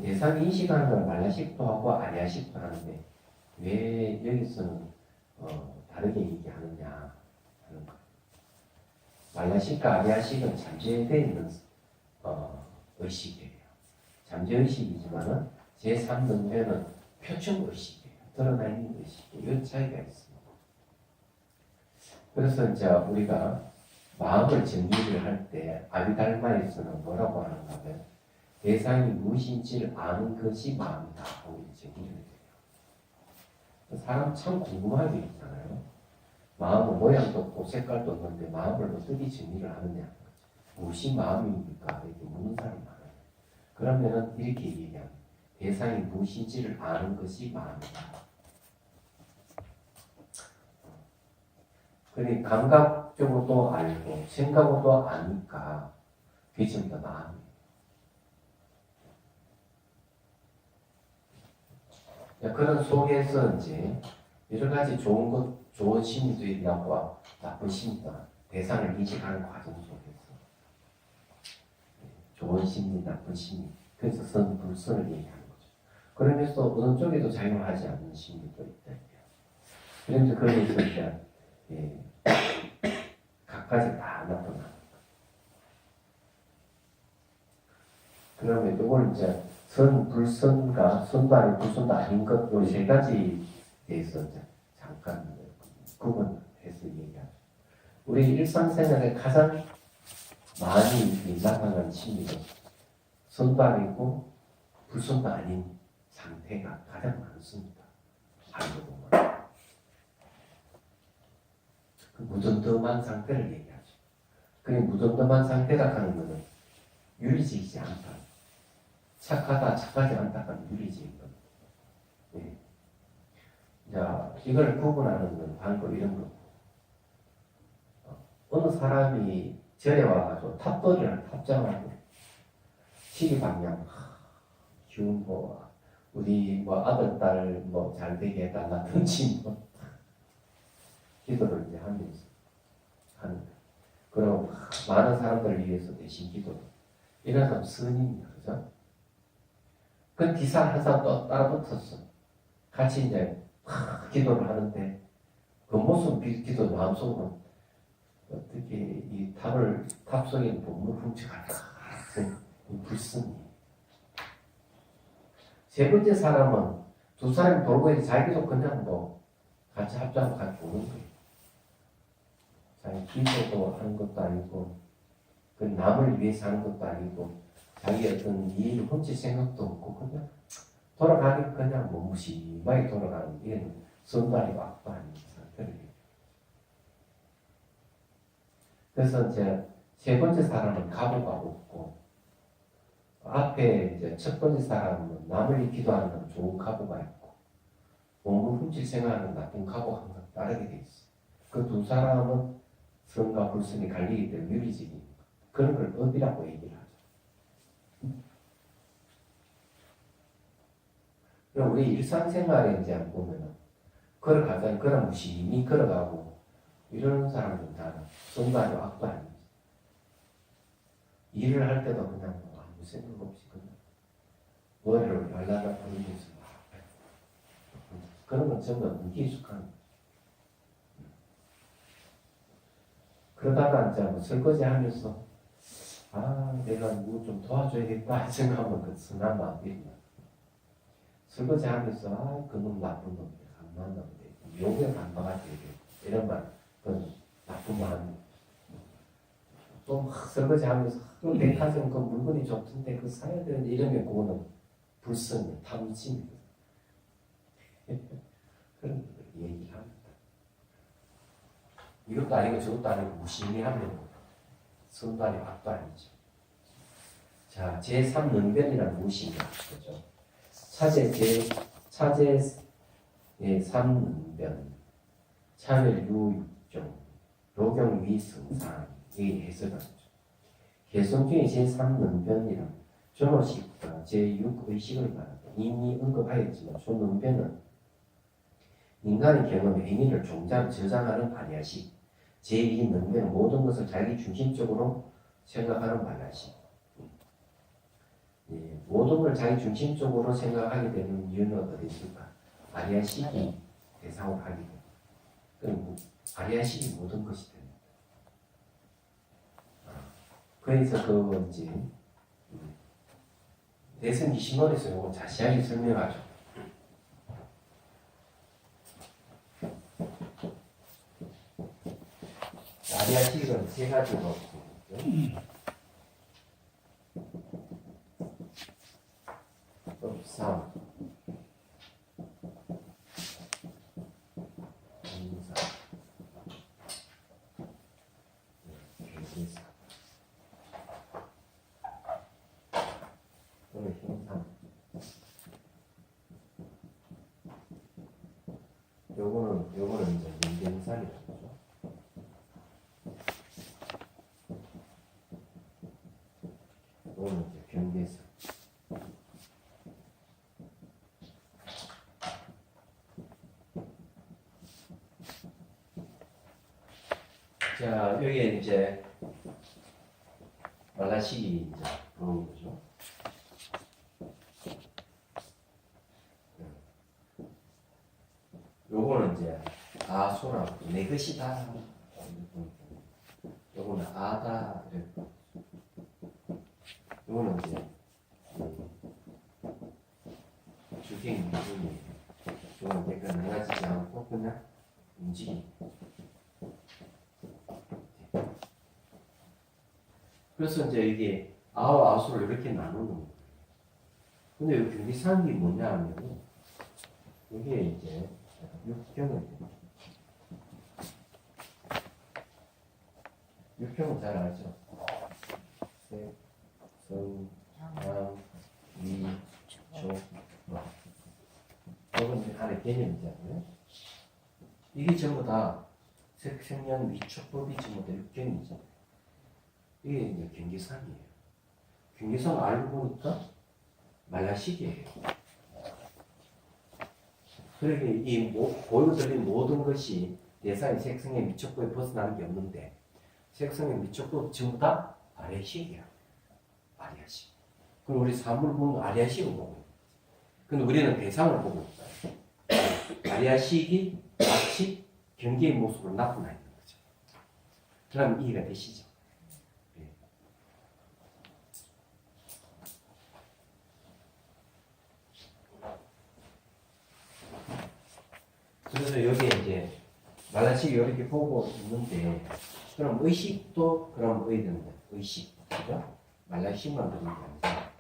대상 인식하는 걸 말라식도 하고 아리아식도 하는데 왜 여기서는 다르게 얘기하느냐 하는 거예요. 말라식과 아리아식은 잠재되어 있는 의식이에요. 잠재의식이지만은 제3능변은 표층의식이에요. 드러나 있는 의식이에요. 이런 차이가 있습니다. 그래서 이제 우리가 마음을 정리를 할 때 아비달마에서는 뭐라고 하는가 하면 대상이 무엇인지를 아는 것이 마음이다 하고 정리를 해요. 사람 참 궁금한 게 있잖아요. 마음은 모양도 없고 색깔도 없는데 마음을 어떻게 정리를 하느냐. 무엇이 마음입니까? 이렇게 묻는 사람이 많아요. 그러면은 이렇게 얘기합니다. 대상이 무엇인지를 아는 것이 마음이다. 그러니 감각적으로도 알고 생각으로도 아니까 그게 좀 더 나아요. 그런 속에서 이제 여러 가지 좋은 심리도 있고 나쁜 심리도 대상을 인식하는 과정 속에서 좋은 심리, 나쁜 심리, 그래서 선불선을 얘기하는 거죠. 그러면서 어느 쪽에도 작용하지 않는 심리도 있다. 그러면서 그러면서 이제 각가지 다 나타나는 거예요. 그러면 이걸 이제 선불선과 선도 아닌 불선도 아닌 것, 이 세 가지에 대해서 이제 잠깐 구분해서 얘기하죠. 우리 일상생활에 가장 많이 나타나는 심리는 선도 아니고 불선도 아닌 상태가 가장 많습니다. 알고 보면. 그 무덤덤한 상태를 얘기하죠. 그 무덤덤한 상태라 하는 것은 유리지이지 않다. 착하다, 착하지 않다가 유리지인 겁니다. 예. 자, 이걸 구분하는 건 방금 이런 거고. 어느 사람이 절에 와가지고 탑돌이랑 탑장하고 시기 방향, 기운 우리 아들, 딸 잘 되게 해달라든지 기도를 이제 하면서 하는 거예요. 그리고 많은 사람들을 위해서 대신 기도를. 이런 사람 스님이야, 그죠? 그 뒤사 한 사람 또 따라 붙었어. 같이 이제 기도를 하는데 그 모습 기도 마음속으로 어떻게 이 탑 속에 몸을 훔쳐갈까? 불순이. 세 번째 사람은 두 사람이 돌고 있는데 자기도 그냥 같이 합장하고 같이 오는 거예요. 자기 기도도 하는 것도 아니고, 그 남을 위해서 하는 것도 아니고, 자기 어떤 이익을 훔칠 생각도 없고, 그냥 돌아가니 그냥 무심하게 돌아가는 이런 선도 아니고 악도 아닌 상태를. 그래서 이제 세 번째 사람은 각오가 없고, 앞에 이제 첫 번째 사람은 남을 위해 기도하는 좋은 각오가 있고, 몸을 훔칠 생각하는 나쁜 각오가 항상 따르게 돼 있어. 그 두 사람은 선과 불선이 갈리기 때문에 유리적인 그런 걸 업이라고 얘기를 하죠. 그럼 우리 일상생활에 이제 보면은 걸어가다 그런 무심히 걸어가고 이런 사람들은 다 선도 아니고 악도 아니지. 일을 할 때도 그냥 아무 생각 없이 그냥 머리를 발라다 돌리면서 그런 건 전부 무기숙한 거죠. 그러다가 이제 설거지 하면서 내가 누구 좀 도와줘야겠다 생각하면 그 선한 마음이 있나. 설거지 하면서 그놈 나쁜 놈이야. 강한 놈이야. 욕에 반박하지 이런 말, 그건 나쁜 마음이. 또 막 설거지 하면서 백화점 그 물건이 좋던데 그거 사야 되는데 이러면 그거는 불선이 탐심이거든. 그런 걸 얘기합니다. 이것도 아니고 저것도 아니고 무심히 하면 선도 아니고 악도 아니죠. 자, 제3능변이란 무엇인가? 그죠? 차제 3능변, 차멸 유익종, 로경 위승상, 이 해석하죠. 개성 중에 제3능변이란 존호식과 제6의식을 말합니다. 이미 언급하였지만 존능변은 인간의 경험에 행위를 종자로 저장하는 반야식, 제2능변은 모든 것을 자기 중심적으로 생각하는 반야식. 모든 걸 자기 중심적으로 생각하게 되는 이유는 어디 있을까? 아리아식이 대상으로 하게 됩니다. 그럼 아리아식이 모든 것이 됩니다. 그래서 그 이제 대승 20원에서 이거 자세하게 설명하죠. 아리아식은 세 가지로 있죠. 읍상, 인사, 괴계사, 또는 형상. 요거는 이제 민경산이라고 하죠. 요거는 이제 경계선. 자, 여기에 이제 말라식이 이제 보는 거죠. 요거는 이제 아소라고 내 것이다. 요거는 아다. 요거는 이제 주행 무중이. 요거는 내가 나가지지 않고 그냥 움직임. 그래서 이제 이게 아와 아수를 이렇게 나누는 거예요. 근데 이 경기상이 뭐냐 하면 이게 이제 육경을 육경은 잘 알죠? 색, 성, 양, 위, 조, 이건 이제 하나의 개념이잖아요. 이게 전부 다 색, 생년, 위촉법이 전부 다 육경이죠. 이게 이제 경계선이에요. 경계선 알고 보니까 말라식이에요. 그러게 이 보여드린 모든 것이 대상의 색성의 미촉법에 벗어나는 게 없는데 색성의 미촉법 전부 다 아리아식이야. 아리아식. 그럼 우리 사물을 보는 거 아리아식을 보고 있는 거지. 근데 우리는 대상을 보고 있다. 아리아식이 마치 경계의 모습으로 나타나 있는 거죠. 그럼 이해가 되시죠? 그래서 여기에 이제 말라식이 이렇게 보고 있는데 그럼 의식도 그럼 의되는 거예요. 의식. 그죠? 말라식만 보는 게 아니라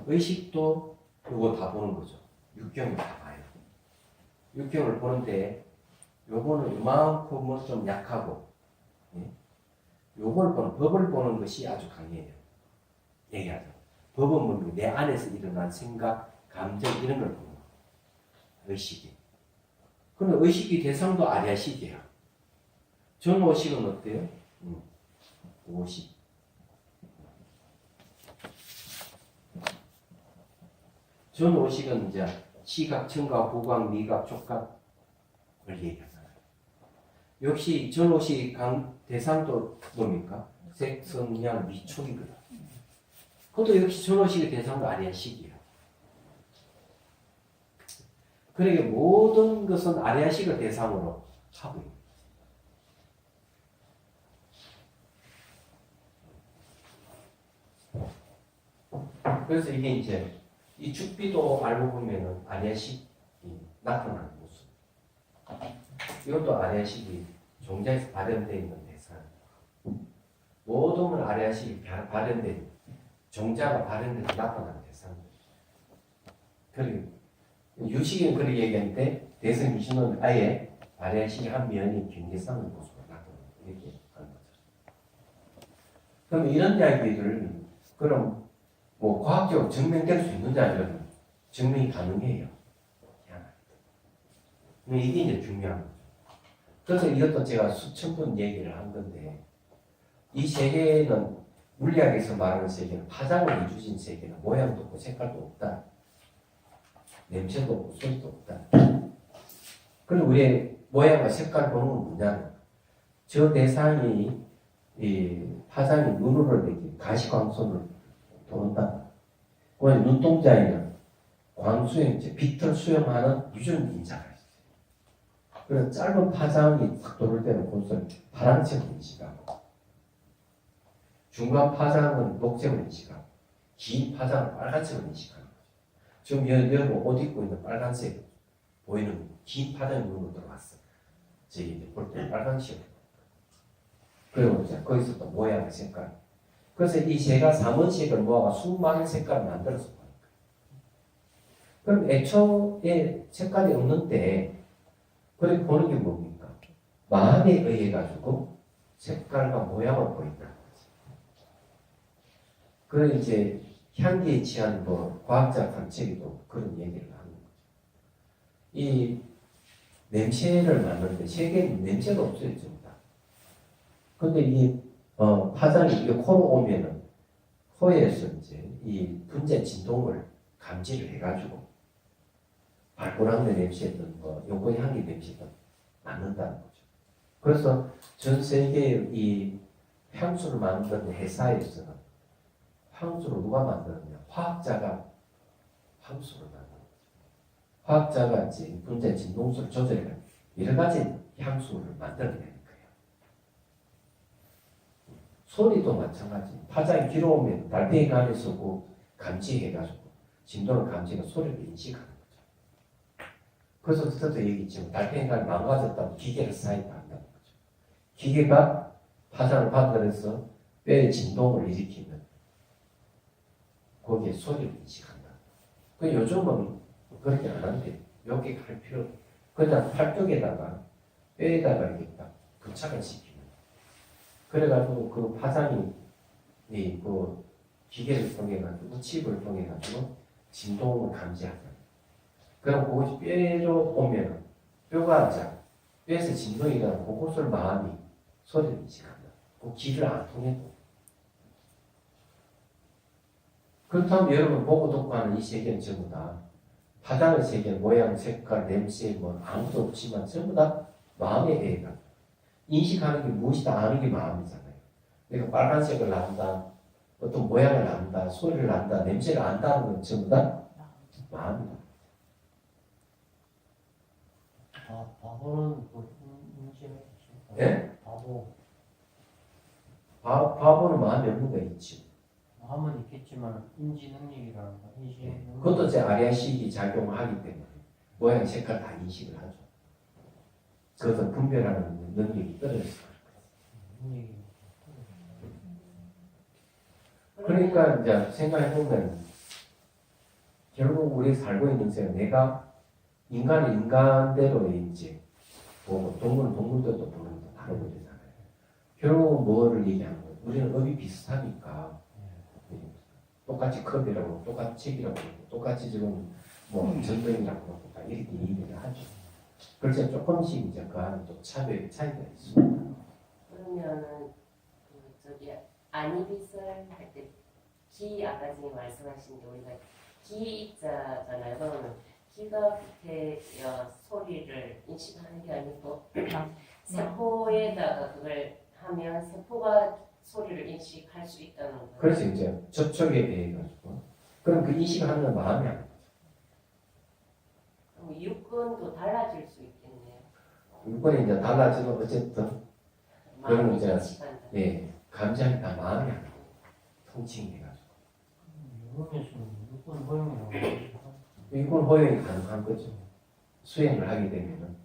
의식도 요거 다 보는 거죠. 육경을 다 봐요. 육경을 보는데 요거는 이만큼은 좀 약하고 예? 요걸 보는 법을 보는 것이 아주 강해요. 얘기하죠. 법은 뭡니까? 내 안에서 일어난 생각, 감정 이런 걸 보는 거예요. 의식이. 그런데 의식이 대상도 아리아식이에요. 전오식은 어때요? 오식. 전오식은 이제 시각, 청각, 후각, 미각, 촉각을 얘기하잖아요. 역시 전오식 대상도 뭡니까? 색, 성량, 미촉이거든. 그것도 역시 전오식의 대상도 아리아식이에요. 그러니까 모든 것은 아리아식을 대상으로 하고 있는 거죠. 그래서 이게 이제 이 축비도 알고 보면은 아리아식이 나타나는 모습. 이것도 아리아식이 종자에서 발현되어 있는 대상. 모든 건 아리아식이 발현된 종자가 발현돼서 나타나는 대상입니다. 그리고 유식은 그렇게 얘기하는데 대성 미신은 아예 아리아식의 한 면이 경계상의 모습으로 나타나는 이렇게 하는 거죠. 그럼 이런 이야기들을 그럼 뭐 과학적으로 증명될 수 있는지 아니면 증명이 가능해요. 근데 이게 이제 중요한 거죠. 그래서 이것도 제가 수천 번 얘기를 한 건데 이 세계는 물리학에서 말하는 세계는 파장을 이루어진 세계는 모양도 없고 색깔도 없다. 냄새도 없고 소리도 없다. 그리고 우리의 모양과 색깔 보는 건 뭐냐면 저 대상이 이 파장이 눈으로 이렇게 가시광선을 도는다. 그러면 눈동자에는 광수형체, 빛을 수용하는 유전 인자가 있어요. 그래서 짧은 파장이 탁 도를 때는 그것을 파란색으로 인식하고 중간 파장은 녹색으로 인식하고 긴 파장은 빨간색으로 인식하는 거죠. 지금 여러분 옷 입고 있는 빨간색 보이는 긴 파장이 눈으로 들어왔어. 저희 이제 볼 때 빨간색으로. 그리고 이제 거기서 또 모양의 색깔. 그래서 이 제가 삼원색을 모아가 수많은 색깔을 만들어서 보는 거예요. 그럼 애초에 색깔이 없는데 그렇게 보는 게 뭡니까? 마음에 의해 가지고 색깔과 모양을 보인다는 거지. 그런 이제 향기에 취한 뭐 과학자 관측에도 그런 얘기를 하는 거죠. 이 냄새를 맡는데 세계는 냄새가 없어요, 전부 다. 근데 이 파장이 이게 코로 오면은 코에서 이제 이 분자 진동을 감지를 해가지고 발꼬락내 냄새든 뭐 요거 향기 냄새든 맡는다는 거죠. 그래서 전 세계의 이 향수를 만드는 회사에서는 향수를 누가 만드느냐? 화학자가 향수를 만드는 거죠. 화학자가 이제 분자 진동수를 조절해 여러 가지 향수를 만들어내는 거예요. 소리도 마찬가지. 파장이 길어오면 달팽이 간에서 그 감지해가지고 진동을 감지해서 소리를 인식하는 거죠. 그래서 그때도 얘기했지만 달팽이 간이 망가졌다고 기계를 쌓이다 한다는 거죠. 기계가 파장을 받아내서 뼈의 진동을 일으키면 거기에 소리를 인식한다. 그 요즘은 그렇게 안 한대. 여기 갈 필요 그냥 팔뚝에다가 뼈에다가 이렇게 딱 부착을 시키면 그래가지고 그 파장이 그 기계를 통해 가지고 칩을 통해 가지고 진동을 감지하잖아요. 그럼 그것이 뼈로 오면 뼈가 자 뼈에서 진동이 나면 그것을 마음이 소리를 인식한다. 그 귀를 안 통해도. 그렇다면 여러분 보고 듣고 하는 이 세계는 전부 다 파장의 세계, 모양, 색깔, 냄새 뭐 아무도 없지만 전부 다 마음에 의해가 인식하는 게 무엇이다 아는 게 마음이잖아요. 내가 빨간색을 안다, 어떤 모양을 안다, 소리를 안다, 냄새를 안다는 건 전부 다 마음이다. 바보는 뭐 인지하겠지. 예? 바보는 바보는 마음이 없는 거 있지. 마음은 있겠지만 인지 능력이라는 거 인지 능력. 그것도 제 아리아식이 작용하기 때문에 모양, 색깔 다 인식을 하죠. 그것은 분별하는 능력이 떨어져서 능력이. 그러니까 이제 생각해보면 결국 우리 살고 있는 세상 내가 인간은 인간대로 이제 보고 동물은 동물대로 보는 거 다른 거잖아요. 결국 뭐를 얘기하는 거예요? 우리는 업이 비슷하니까 똑같이 컵이라고 똑같이 책이라고 똑같이 지금 뭐 전등이라고 그러고 다 이렇게 얘기를 하죠. 그래서 조금씩 이제 그 안에 또 차이가 있습니다. 그러면은 저기 아니비설 할 때 기 아까 지금 말씀하신 게 우리가 기자잖아요. 그러면 기가 밑에 소리를 인식하는 게 아니고 세포에다가 그걸 하면 세포가 소리를 인식할 수 있다는 거예요. 그래서 이제 접촉에 대해 가지고 그럼 그 인식하는 건 마음이 아니에요. 그럼 육군도 달라질 수 있겠네요. 이번에 이제 달라지면 어쨌든 그러면 마음이 이제 인식한다. 예 감정이 다 마음이 아니고 통칭해가지고 영국에서는 육군 허용이라고 하죠. 이건 허용이 가능한 거죠. 수행을 하게 되면은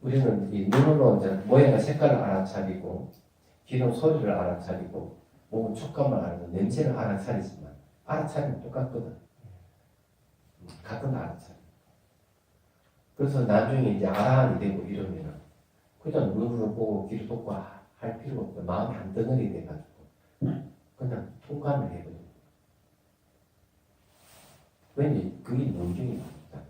우리는 이 눈으로 이제 모양과 색깔을 알아차리고 귀는 소리를 알아차리고 몸은 촉감을 알고 냄새를 알아차리지만 알아차리면 똑같거든. 같은 알아차리. 그래서 나중에 이제 아라한이 되고 이러면은 그냥 눈으로 보고 귀로 듣고 할 필요 없고 마음이 한 덩어리 돼가지고 그냥 통감을 해버려요. 왠지 그게 논증이 많다.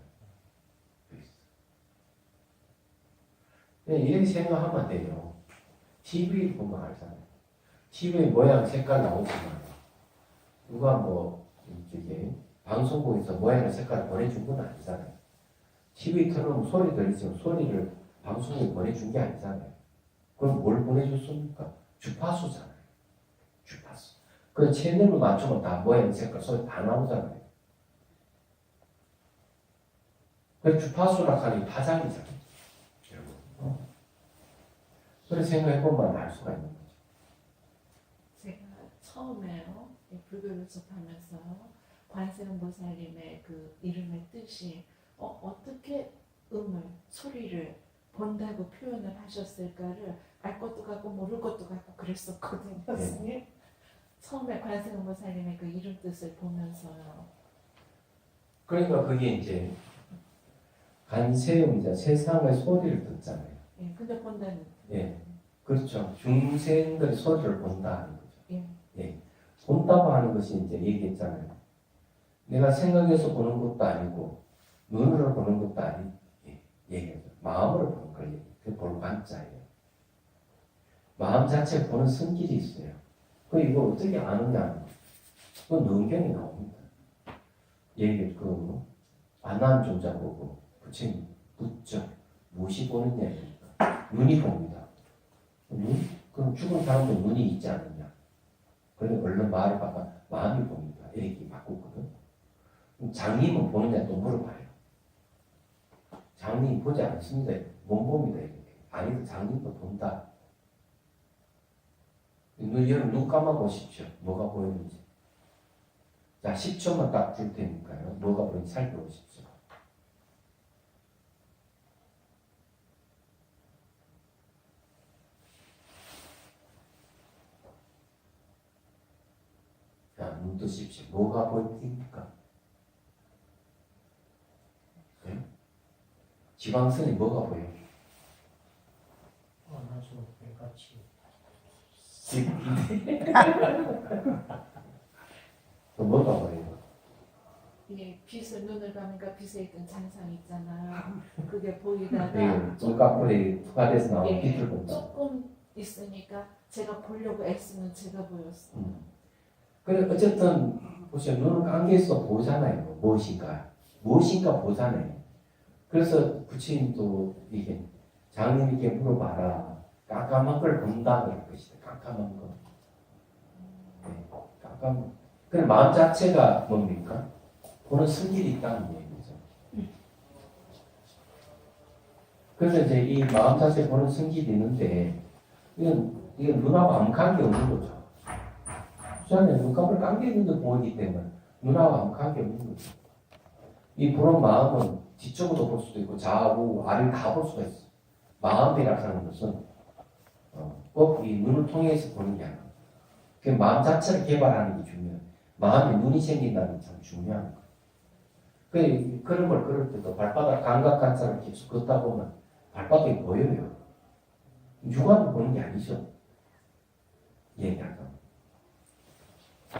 그냥 이렇게 생각하면 돼요. TV 보면 알잖아요. TV 모양 색깔 나오지만 누가 뭐 저기 방송국에서 모양과 색깔을 보내준 건 아니잖아요. TV 틀어놓으면 소리 들리지만 소리를 방송국에 보내준 게 아니잖아요. 그럼 뭘 보내줬습니까? 주파수잖아요. 주파수. 그 채널을 맞추면 다 모양, 색깔, 소리 다 나오잖아요. 그 주파수라 하니 파장이잖아요. 그래서 생각해보면 알 수가 있는 거죠. 제가 처음에요 이 불교를 접하면서요 관세음보살님의 그 이름의 뜻이 어떻게 소리를 본다고 표현을 하셨을까를 알 것도 같고 모를 것도 같고 그랬었거든요. 스님. 처음에 관세음보살님의 그 이름 뜻을 보면서요. 그러니까 그게 이제 간세음 이제 세상의 소리를 듣잖아요. 예, 근데 본다는. 예, 그렇죠. 중생들의 소리를 본다 하는 거죠. 예. 예, 본다고 하는 것이 이제 얘기했잖아요. 내가 생각해서 보는 것도 아니고 눈으로 보는 것도 아니 얘기해요. 마음으로 보는 걸 얘기해요. 그 볼관자예요. 마음 자체에 보는 성질이 있어요. 그 이거 어떻게 아느냐? 그 능경에 나옵니다. 얘기 그 안한 존자 보고 부처님 묻죠. 무엇이 보는 얘기입니까? 눈이 봅니다. 눈? 그럼 죽은 사람도 눈이 있지 않느냐? 그래서 얼른 말을 봐봐 마음이 봅니다. 이렇게 바꾸거든. 장님은 보느냐 또 물어봐요. 장님이 보지 않습니다. 못 봅니다. 이렇게. 아니 장님도 본다. 여러분 눈 감아 보십시오. 뭐가 보이는지. 자 10초만 딱 줄 테니까요. 뭐가 보이는지 살펴보십시오. 자, 눈 뜨십시오. 뭐가 보입니까? 네? 지방선이 뭐가 보여요? 원하수 배같이 또 뭐가 보여요? 이 빛을 눈을 감으니까 빛에 있던 잔상이 있잖아요. 그게 보이다가 네, 눈꺼풀이 투과돼서 나온 예, 빛을 본다. 조금 있으니까 제가 보려고 애쓰는 제가 보였어. 그래 어쨌든 보세요. 눈을 감겨서 보잖아요. 무엇인가 보잖아요. 그래서 부처님도 이게 장님에게 물어봐라. 깜깜한 걸 본다 그럴 것이다. 깜깜한 거. 네, 깜깜. 그 마음 자체가 뭡니까? 보는 성질이 있다는 얘기죠. 그래서 이제 이 마음 자체 보는 성질이 있는데 이건 눈하고 아무 관계 없는 거죠. 수자는 눈꺼풀 감겨 있는데 보이기 때문에 눈하고 아무 관계 없는 거죠. 이 보는 마음은 뒤쪽으로 볼 수도 있고 좌우 아래를 다 볼 수가 있어. 마음이라고 하는 것은 꼭 이 눈을 통해서 보는 게 아니야. 그 마음 자체를 개발하는 게 중요해. 마음에 눈이 생긴다는 게 참 중요한 거야. 그런 걸 그럴 때도 발바닥 감각 관찰을 계속 걷다 보면 발바닥이 보여요. 육안으로 보는 게 아니죠. 얘기하다.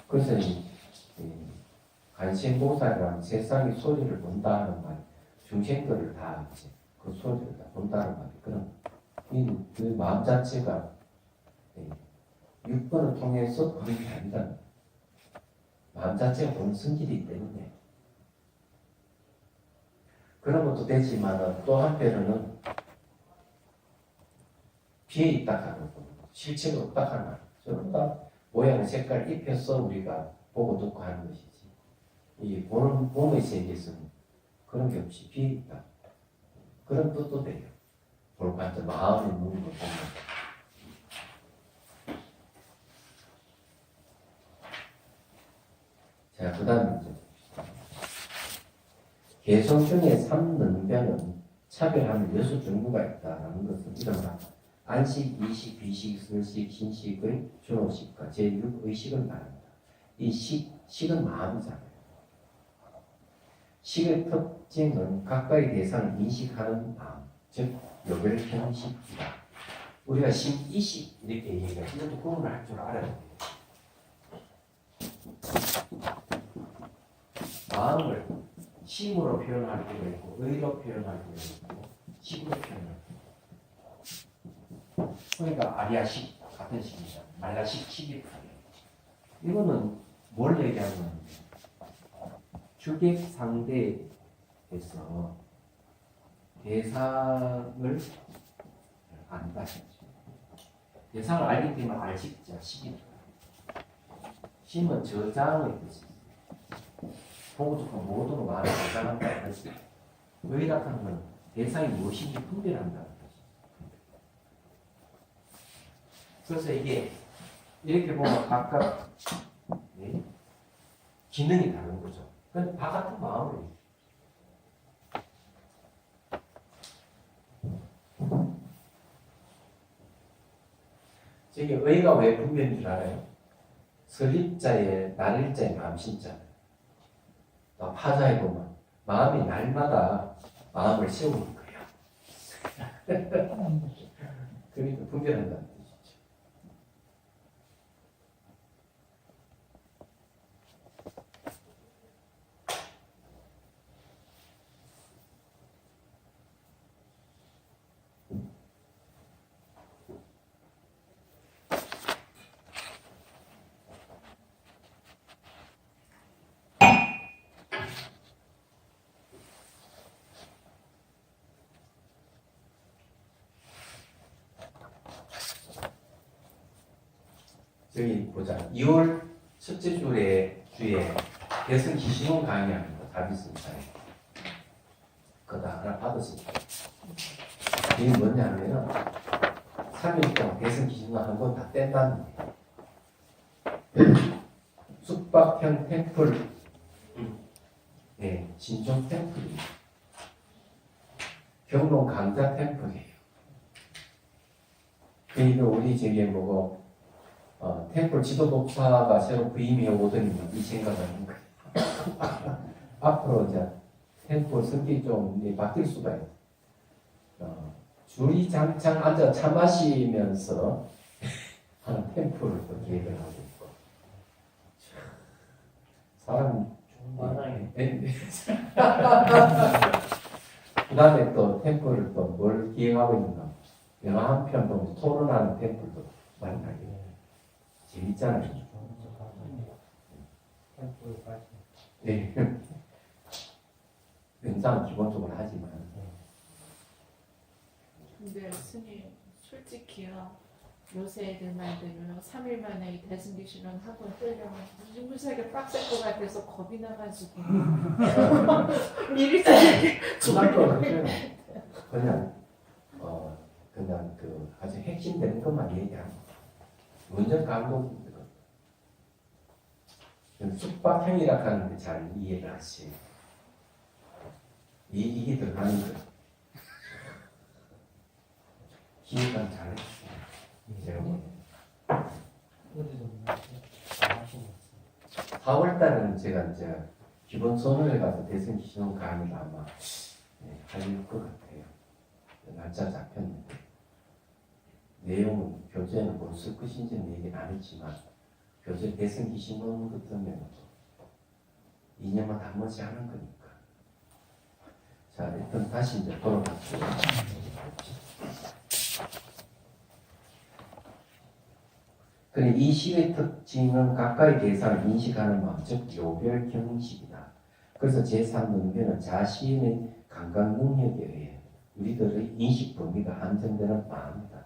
그래서 관심보살이라는 세상의 소리를 본다는 말, 중생들을 다 이제 그 소리를 다 본다는 말이 그런 그 마음 자체가 육번을 통해서 보는 게 아니다. 마음 자체가 보는 성질이기 때문에 그런 것도 되지만 또 한편으로는 비에 있다 하는 거, 실체가 없다 하는 말. 전부 다 모양, 색깔, 입혀서 우리가 보고 듣고 하는 것이지. 이 보는 몸의 세계에서는 그런 게 없이 비에 있다. 그런 뜻도 돼요. 볼관자 마음의 눈으로 보면. 자, 그 다음에 이제 개성 중에 삼능변은 차별하는 여수 중구가 있다라는 것은 이른바 안식, 이식, 비식, 설식, 신식의 준호식과 제6의식을 말합니다. 이 식은 마음이잖아요. 식의 특징은 각각의 대상을 인식하는 마음, 즉 여별편식이다. 우리가 식, 이식 이렇게 얘기해요. 이것도 구분을 할 줄 알아야 돼요. 마음을 심으로 표현할 때가 있고 의로 표현할 때가 있고 식으로 표현할 때가 있고 그러니까 아리아식 같은 식입니다. 말라식, 식이 다르요. 이거는 뭘 얘기하면 주객 상대에서 대상을 안다. 대상을 알기 때문에 알식자, 식이다. 심은 저장의 뜻입니다. 보고 듣고 모두로 마음을 저장한다는 뜻이 의라는 건 대상이 무엇인지 분별한다는 뜻이죠. 그래서 이게 이렇게 보면 각각 기능이 다른 거죠. 그건 다 같은 마음이에요. 저기 의가 왜 분별인 줄 알아요? 설립자의 날일자의 마음신자. 파자에 보면 마음이 날마다 마음을 세우는 거예요. 그러니까 분별한다는 뜻이죠. 저기 보자. 2월 첫째 주에 대선 기신문 강의합니다. 다비스니까요. 그거 다 하나 받았습니다. 이게 뭐냐면은 3일 동안 대선 기신문 한 번 다 뗀다는 거예요. 숙박형 템플, 네, 진종 템플이에요. 경동 강자 템플이에요. 그러니까 우리 저기 뭐고 템플 지도독사가 새로 부임해 오더니 이 생각하는 거예요. 앞으로 이제 템플 성격이 좀 이제 바뀔 수가 있어요. 줄이 장창 앉아 차 마시면서 하는 템플을 또 계획을 하고 있고. 사람 많아요. 그 다음에 또 템플을 또 뭘 기획하고 있는가. 영화 한 편 보면 토론하는 템플도 만나게 돼요. 재밌잖아요. 템플까지. 네. 영상 기본적으로 하지만. 근데 스님 솔직히요. 요새 애들 말대로 3일 만에 이 대승기신원 학원 뜨려면 무지무지하게 빡셀 것 같아서 겁이 나가지고 미리 생각해. 그것도 그냥 그 아주 핵심되는 것만 얘기하고 완전 감독입니다. 숙박형이라 하는데 잘 이해를 하시고 이게 들어가는 거예요. 기획안 잘해주세요. 제가 보기에는. 어디서 하신 것 같습니다. 4월달에는 제가 이제 기본 선언을 가서 대선 기신원 강의를 아마 할 것 같아요. 날짜 잡혔는데 내용은 교재는 뭘 쓸 것인지는 얘기는 안 했지만 교재 대선 기신원 같으면 2년마다 한 번씩 하는 거니까. 자, 일단 다시 이제 돌아갈게요. 그래, 이 시의 특징은 가까이 대상을 인식하는 마음, 즉 요별 경식이다. 그래서 제3문제는 자신의 감각 능력에 의해 우리들의 인식 범위가 한정되는 마음이다.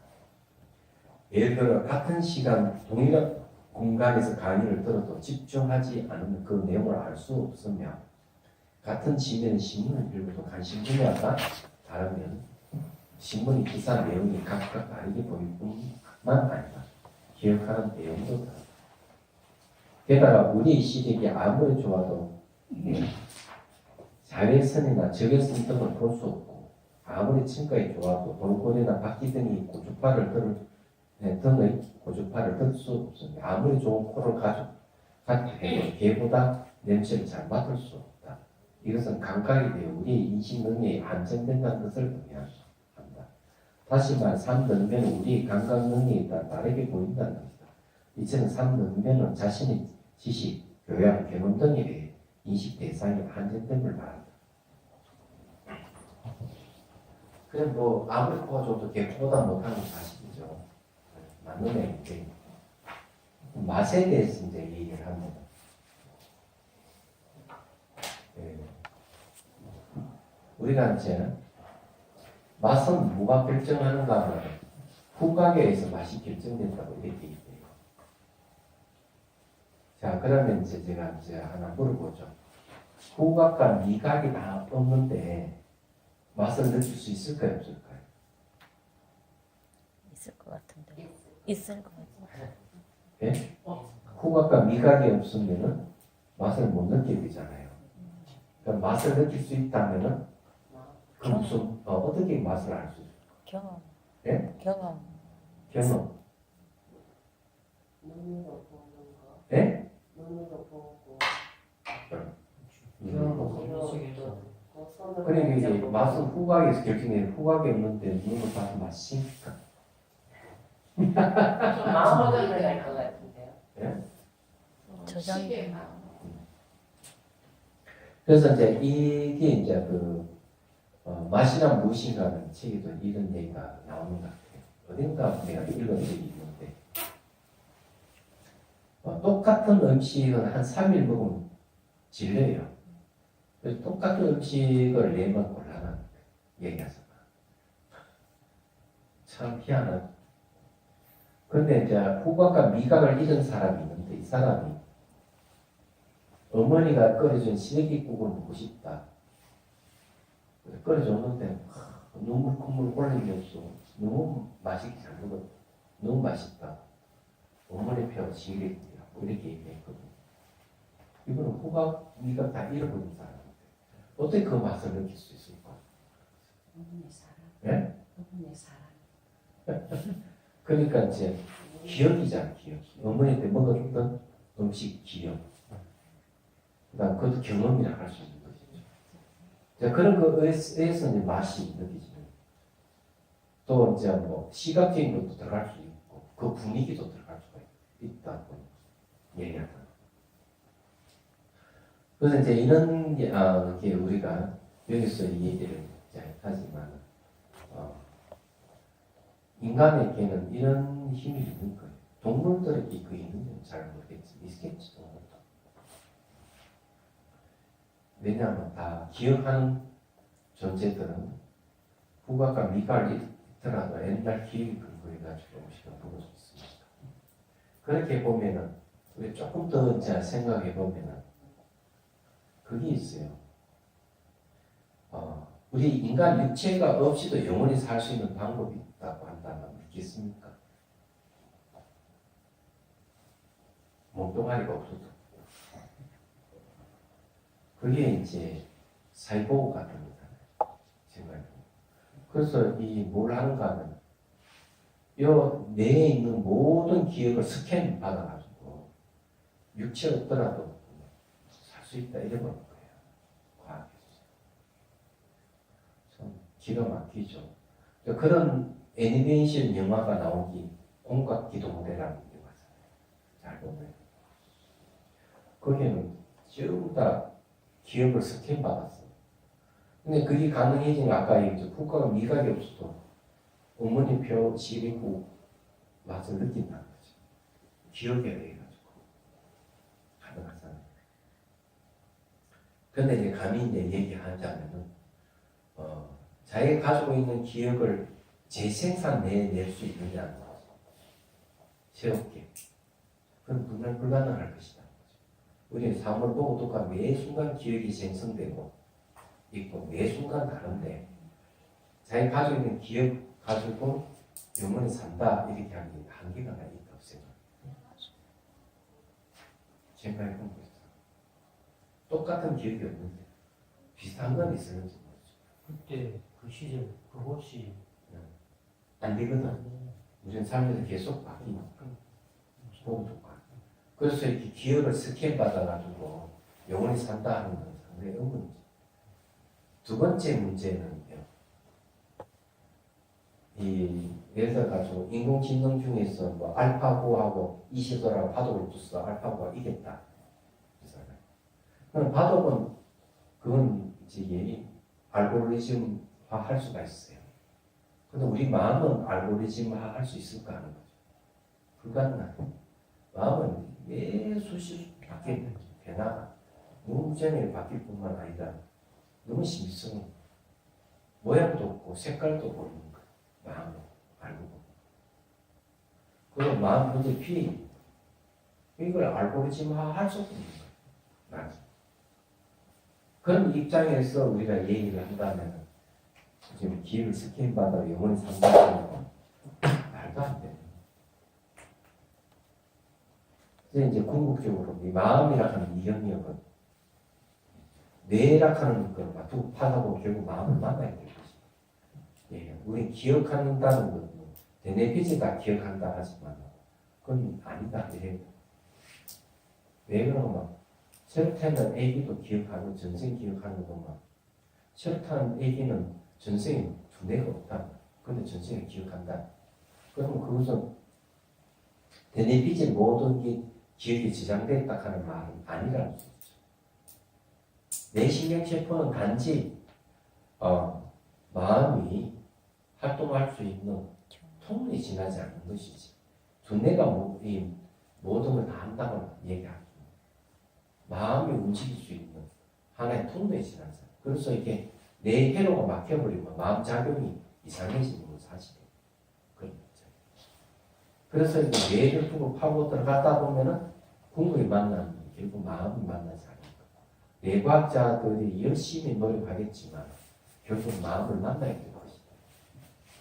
예를 들어 같은 시간 동일한 공간에서 강의를 들어도 집중하지 않으면 그 내용을 알 수 없으며 같은 지면의 신문을 읽어도 관심 분야가 다르면 신문의 기사 내용이 각각 다르게 보일 뿐만 아니라 기억하는 내용도 다르다. 게다가 우리 시력이 아무리 좋아도 자외선이나 적외선 등을 볼 수 없고 아무리 친가에 좋아도 돌고래나 바퀴 등이 등의 고주파를 들 수 없습니다. 아무리 좋은 코를 갖다 해도 개보다 냄새를 잘 맡을 수 없다. 이것은 감각에 대해 우리의 인식 능력이 한정된다는 것을 의미한다. 다시 말해 3등변은 우리의 감각 능력에 따라 다르게 보인다는 것이다. 이처럼 3등변은 자신의 지식, 교양, 경험 등에 대해 인식 대상이 한정됨을 말한다. 그냥 뭐 아무리 코가 좋아도 개코보다 못하는 건 사실이죠. 맞는 얘기인데 맛에 대해서 이제 얘기를 합니다. 우리가 이제 맛은 뭐가 결정하는가 하면 후각에 의해서 맛이 결정된다고 이렇게 얘기해요. 자, 그러면 이제 제가 하나 물어보죠. 후각과 미각이 다 없는데 맛을 느낄 수 있을까요, 없을까요? 있을 것 같은데. 있을 것 같아요. 예? 후각과 미각이 없으면은 맛을 못 느끼게 되잖아요. 그러니까 맛을 느낄 수 있다면은 그 무슨 어떻게 맛을 알 수 있어요? 경험. 예? 경험. 경험. 눈으로 보는 거. 예? 눈으로 보고. 그러니까 이제 맛은 후각에서 결정해요. 후각이 없는데 눈을 봐서 맛있으니까. 마음을 될것 같은데요. 예? 저장. 시계 마음. 그래서 이제 이게 이제 맛이란 무엇인가는 책에도 이런 얘기가 나오는 것 같아요. 어딘가 내가 읽은 적이 있는데 똑같은 음식은 한 3일 먹으면 질려요. 그래서 똑같은 음식을 4번 골라라 얘기하잖아. 참 희한하죠. 근데 이제 후각과 미각을 잃은 사람이 있는데 이 사람이 어머니가 끓여준 시래기국을 먹고 싶다. 끓여줬는데 눈물 콧물 올리면서 너무 맛있게 잘 먹었다. 너무 맛있다. 어머니 표 시래기국이야. 이렇게 얘기했거든요. 이거는 후각, 미각 다 잃어버린 사람인데 어떻게 그 맛을 느낄 수 있을까? 어머니 사랑. 예? 어머니 사랑. 그러니까 이제 기억이잖아, 기억. 어머니 때 먹었던 음식 기억. 그다음 그것도 경험이라 할 수 있는 것이죠. 자, 그런 거에서 이제 맛이 느껴지는. 또 이제 뭐 시각적인 것도 들어갈 수 있고 그 분위기도 들어갈 수가 있다고 얘기하다. 그래서 이제 이런 게 우리가 여기서 이 얘기를 이제 하지만 인간에게는 이런 힘이 있는 거예요. 동물들에게 그 있는지는 잘 모르겠지. 있겠지, 동물도. 왜냐하면 다 기억하는 존재들은 후각과 미각이 있더라도 옛날 기억이 근거해가지고 음식을 먹을 수 있습니다. 그렇게 보면은, 우리 조금 더 이제 생각해 보면은, 그게 있어요. 우리 인간 육체가 없이도 영원히 살 수 있는 방법이 있다고 한다면 믿겠습니까? 몸뚱아리가 없어도. 그게 이제 사이보그 같은 거잖아요. 생각해보면. 그래서 이 뭘 하는가 하면, 요 뇌에 있는 모든 기억을 스캔 받아가지고, 육체 없더라도 살 수 있다 이래버린 거예요. 과학에서. 참 기가 막히죠. 그런 애니메이션 영화가 나오기 공각기동대라는 게 맞아요. 잘 보면. 거기에는 전부 다 기억을 스캔 받았어요. 근데 그게 가능해지는 아까 얘기했죠. 후각과 미각이 없어도 어머니 표 시리고 맛을 느낀다는 거죠. 기억에 의해 가지고 가능하잖아요. 근데 이제 감히 이제 얘기하자면은 자기가 가지고 있는 기억을 재생산해낼 수 있느냐는 거죠. 새롭게. 그건 분명 불가능할 것이다. 우리는 사물을 보고 똑같 매 순간 기억이 생성되고 있고 매 순간 다른데 자기 가지고 있는 기억 가지고 영원히 산다 이렇게 하는 한계가 있다고 생각해 본 거죠. 똑같은 기억이 없는데 비슷한 건 있었는지 모르죠. 그때 그 시절 그것이 안 되거든. 우리는 살면서 계속 바뀌니까 보고 똑같아. 그래서 이렇게 기억을 스캔 받아가지고 영원히 산다 하는 건 상당히 의문이죠. 두 번째 문제는요. 예를 들어가지고 인공지능 중에서 뭐 알파고하고 이시도라고 바둑을 뒀어. 알파고가 이겼다. 그럼 바둑은 그건 이제 알고리즘화 할 수가 있어요. 근데 우리 마음은 알고리즘화 할 수 있을까 하는 거죠. 불가능하죠. 마음은 매 수십 바뀌는 변화가 너무 무지하게 바뀔 뿐만 아니라 너무 신비성이 모양도 없고 색깔도 모르는 거예요. 마음을 알고 보고. 그리고 마음 문제 피해 이걸 알고리즘화 할 수 없는 거예요. 맞아. 그런 입장에서 우리가 얘기를 한다면 지금 기회를 스캔 받아 영원히 산다는 건 말도 안 돼요. 그래서 이제 궁극적으로 이 마음이라 하는 이 영역은 뇌라 하는 것과 두고 파다보면 결국 마음을 만나야 될 것입니다. 예, 우리 기억한다는 것은 대뇌피지가 기억한다 하지만 그건 아니다. 왜 그러면 새로 태어난 아기도 기억하고 전생 기억하는 것만 새로 태어난 아기는 전생에 두뇌가 없다. 근데 전생에 기억한다. 그러면 그것은 대뇌피지 모든 게 기억이 저장됐다 하는 말은 아니라는 거죠. 내 신경세포는 단지 마음이 활동할 수 있는 통로이 지나지 않는 것이지 두뇌가 이 모든 걸 다 한다고 얘기하죠. 마음이 움직일 수 있는 하나의 통로에 지나서 그래서 이게 내 회로가 막혀버리면 마음 작용이 이상해지는 건 사실이에요. 그런 거죠. 그래서 이제 뇌를 두고 파고 들어가다 보면은 궁극이 만나는 결국 마음이 만나지 않을까. 뇌과학자들이 열심히 노력하겠지만 결국 마음을 만나야 될 것이다.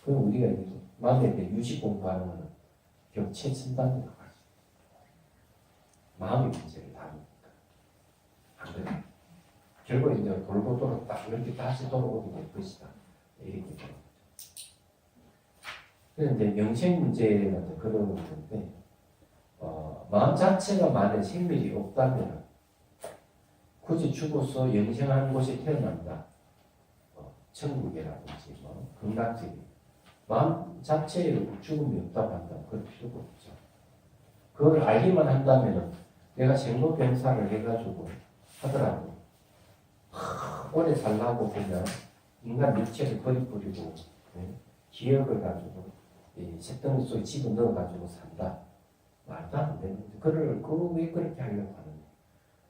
그럼 우리가 이제 마음에 대해 유식 공부하는 것은 결국 최첨단이라고 할 수 있다. 마음의 문제를 다루니까. 안 그래? 결국 이제 돌고 돌아 딱 이렇게 다시 돌아오게 될 것이다. 이렇게 되는 거죠. 그런데 영생 문제는 그런 건데, 마음 자체가 만약 생명이 없다면 굳이 죽어서 영생하는 곳에 태어난다. 천국이라든지 극락적인 마음 자체에 죽음이 없다고 한다면 그럴 필요가 없죠. 그걸 알기만 한다면 내가 생로병사를 해가지고 하더라도 오래 살라고 그냥 인간 육체를 버리고 기억을 가지고 쇳덩이 속에 집어넣어가지고 산다. 말도 안 되는데 그걸 왜 그렇게 하려고 하는데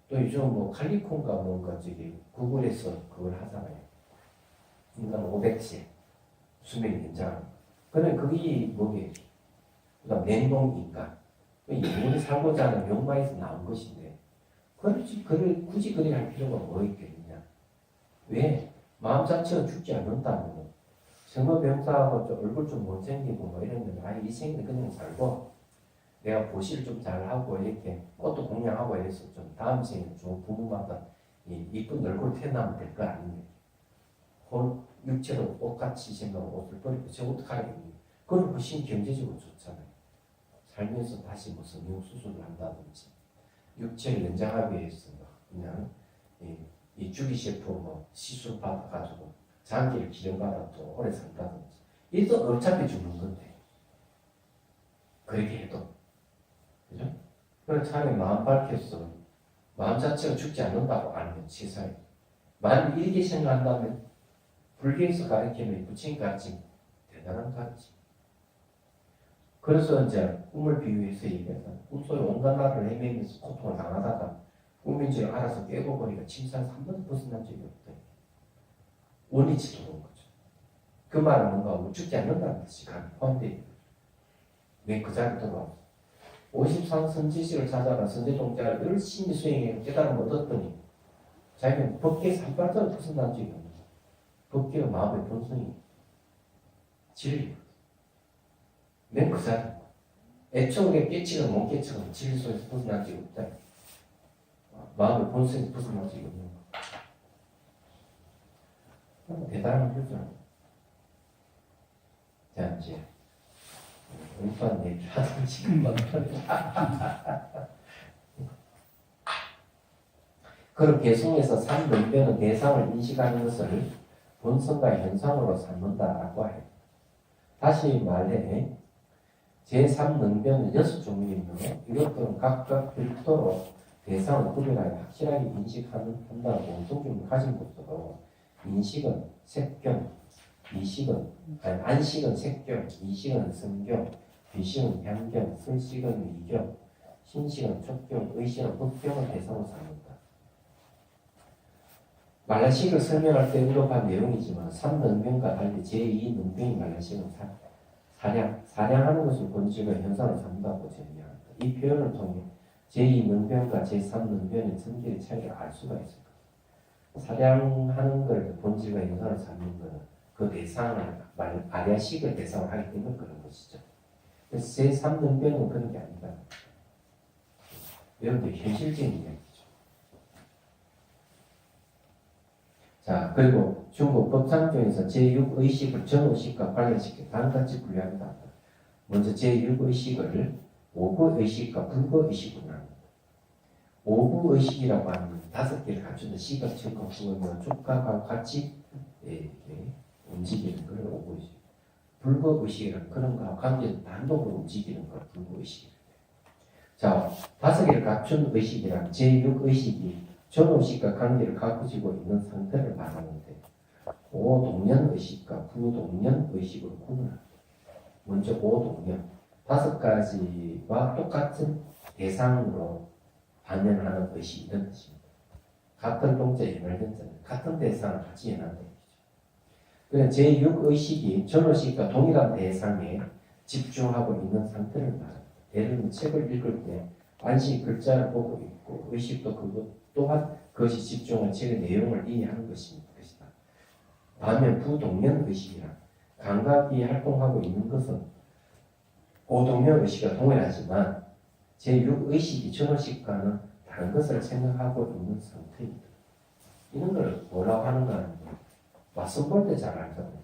또 요즘 뭐 칼리콘가 뭔가 저기 구글에서 그걸 하잖아요. 인간 500세 수명 연장. 그래 그게 뭐게? 그다음 냉동인간. 인간이 살고자 하는 명마에서 나온 것인데 굳이 그리 할 필요가 뭐 있겠느냐? 왜? 마음 자체가 죽지 않는다면 생로병사하고 좀 얼굴 좀 못생기고 뭐 이러면 이 생에 그냥 살고 내가 보시를 좀 잘하고 이렇게 꽃도 공양하고 이래서 좀 다음 생에 좀 부모마다 이쁜 얼굴 태어나면 될 거 아닙니까? 육체로 옷같이 생각하고 옷을 버리고 저 어떡하겠니? 그건 훨씬 경제적으로 좋잖아요. 살면서 다시 뭐 성형수술을 한다든지 육체를 연장하기 위해서 그냥 이 주기세포 뭐 시술 받아가지고 장기를 기증받아 또 오래 산다든지 이도 어차피 죽는 건데 그렇게 해도 그죠? 그럼 차라리 마음 밝혀서 마음 자체가 죽지 않는다고 아는 세상에 만약 이렇게 생각한다면 불교에서 가르치는 부처님 가르침 대단한 가르침. 그래서 이제 꿈을 비유해서 얘기해서 꿈속에 온갖 나라를 헤매면서 고통을 당하다가 꿈인 줄 알아서 깨고 보니까 침상 3번도 벗어난 적이 없대. 원리치 도는 거죠. 그 말은 뭔가 죽지 않는다는 뜻이 포함되어 왜 그 자리에 돌아왔어? 53선지식을 찾아가 선제동자를 열심히 수행해 깨달음을 얻었더니 자기는 법계에서 한 발자국 벗어난 적이 없는 거야. 법계가 마음의 본성이 진리. 맨 그 자리. 애초에 깨치건 못 깨치건 진리 속에서 벗어난 적이 없다. 마음의 본성이 벗어난 적이 없는 거야. 대단한 거죠. 자, 이제 엉뚱한 얘기 하던 지금만 그럼 개성에서 삼능변은 대상을 인식하는 것을 본성과 현상으로 삼는다라고 해요. 다시 말해 제3능변은 6종류이며 이것들은 각각 별도로 대상을 구별하여 확실하게 인식한다는 공통점을 가진 것으로 인식은 색경, 안식은 색경, 이식은 성경, 비식은 향경, 설식은 위경, 신식은 촉경, 의식은 법경을 대상으로 삼는다. 말라식을 설명할 때 언급한 내용이지만 3능변과 달리 제2능변인 말라식은 사량하는 것을 본질과 현상을 삼는다고 정의합니다. 이 표현을 통해 제2능변과 제3능변의 성질의 차이를 알 수가 있을 것입니다. 사량하는 걸 본질과 현상을 삼는 것은 그 대상을 아리아식을 대상으로 하기 때문에 그런 것이죠. 그래서 제3능변은 그런 게 아니다. 여러분들 현실적인 이야기죠. 자, 그리고 중국 법상중에서 제6의식을 전의식과 관련시켜 단같이 분류한다. 먼저 제6의식을 오부의식과 불거의식으로 나눕니다. 오부의식이라고 하는 5개를 갖추는 시각, 청각, 후각, 촉각과 같이 움직이는 그런 오부의식. 불거의식이라는 그런 거와 관계된 단독으로 움직이는 걸 불거의식이라고 해요. 자, 5개를 갖춘 의식이란 제6의식이 전의식과 관계를 가지고 있는 상태를 말하는데 오동년의식과 부동년의식으로 구분합니다. 먼저 오동년 5가지와 똑같은 대상으로 반연하는 의식이 있는 것입니다. 같은 동자 연결된다면 같은 대상을 같이 연한다는 얘기죠. 그래서 제6의식이 전의식과 동일한 대상에 집중하고 있는 상태를 말합니다. 예를 들면 책을 읽을 때 안식 글자를 보고 있고 의식도 그것 또한 그것이 집중한 책의 내용을 이해하는 것이다. 반면 부동면 의식이란 감각이 활동하고 있는 것은 고동면 의식과 동일하지만 제6의식이 전의식과는 다른 것을 생각하고 있는 상태입니다. 이런 걸 뭐라고 하는가 하는 거예요. 맞선 볼 때 잘 알잖아요.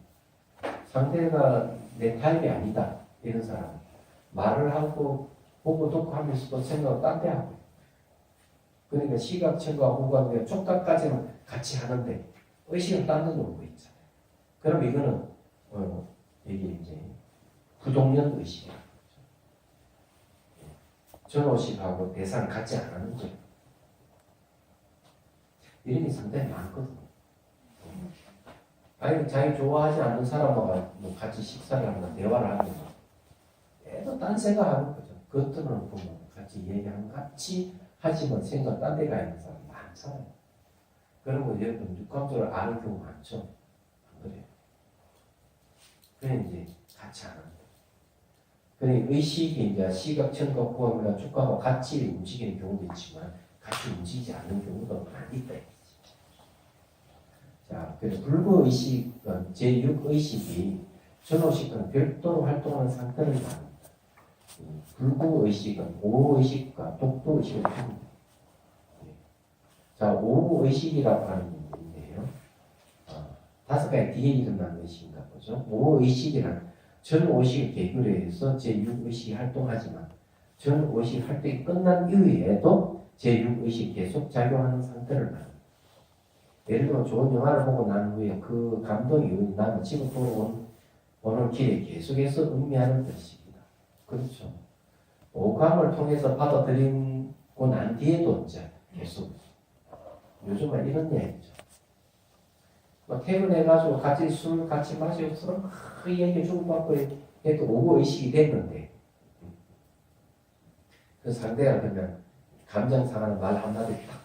상대가 내 타입이 아니다. 이런 사람 말을 하고 보고 듣고 하면서도 생각을 딴 데 하고 그러니까 시각, 청각, 후각, 촉각까지는 같이 하는데 의식은 딴 데 놓고 있잖아요. 그럼 이거는 이게 이제 부동면 의식이라는 거죠. 전의식하고 대상을 같이 안 하는 거예요. 이런 게 상당히 많거든요. 아니 자기 좋아하지 않는 사람하고 뭐 같이 식사를 하거나 대화를 하면 애도 딴 생각하는 거죠. 겉으로는 보면 같이 얘기하는 같이 하지만 생각 딴 데가 있는 사람 많잖아요. 그런 거 여러분 육감적으로 아는 경우 많죠. 안 그래요? 그래 이제 같이 안 합니다. 그러니 의식이 이제 시각, 청각, 후각이나 촉각과 같이 움직이는 경우도 있지만 같이 움직이지 않는 경우도 많이 있다. 자, 그래서 불구의식은 제6의식이 전의식과는 별도로 활동하는 상태를 말합니다. 불구의식은 오의식과 독도의식을 합니다. 자, 오의식이라고 하는 게 있는데요. 5가지 뒤에 일어나는 의식인가 보죠. 오의식이란 전의식을 계기로 해서 제6의식이 활동하지만 전의식 활동이 끝난 이후에도 제6의식이 계속 작용하는 상태를 말합니다. 예를 들어 좋은 영화를 보고 난 후에 그 감동이 나면 집에 오는 길에 계속해서 음미하는 뜻입니다. 그렇죠. 오감을 통해서 받아들이고 난 뒤에도 이제 계속 요즘은 이런 얘기죠. 뭐 퇴근해가지고 같이 술 같이 마시고서 그 얘기 주고받고 해도 오고 의식이 됐는데 그 상대가 그냥 감정 상하는 말 한마디 딱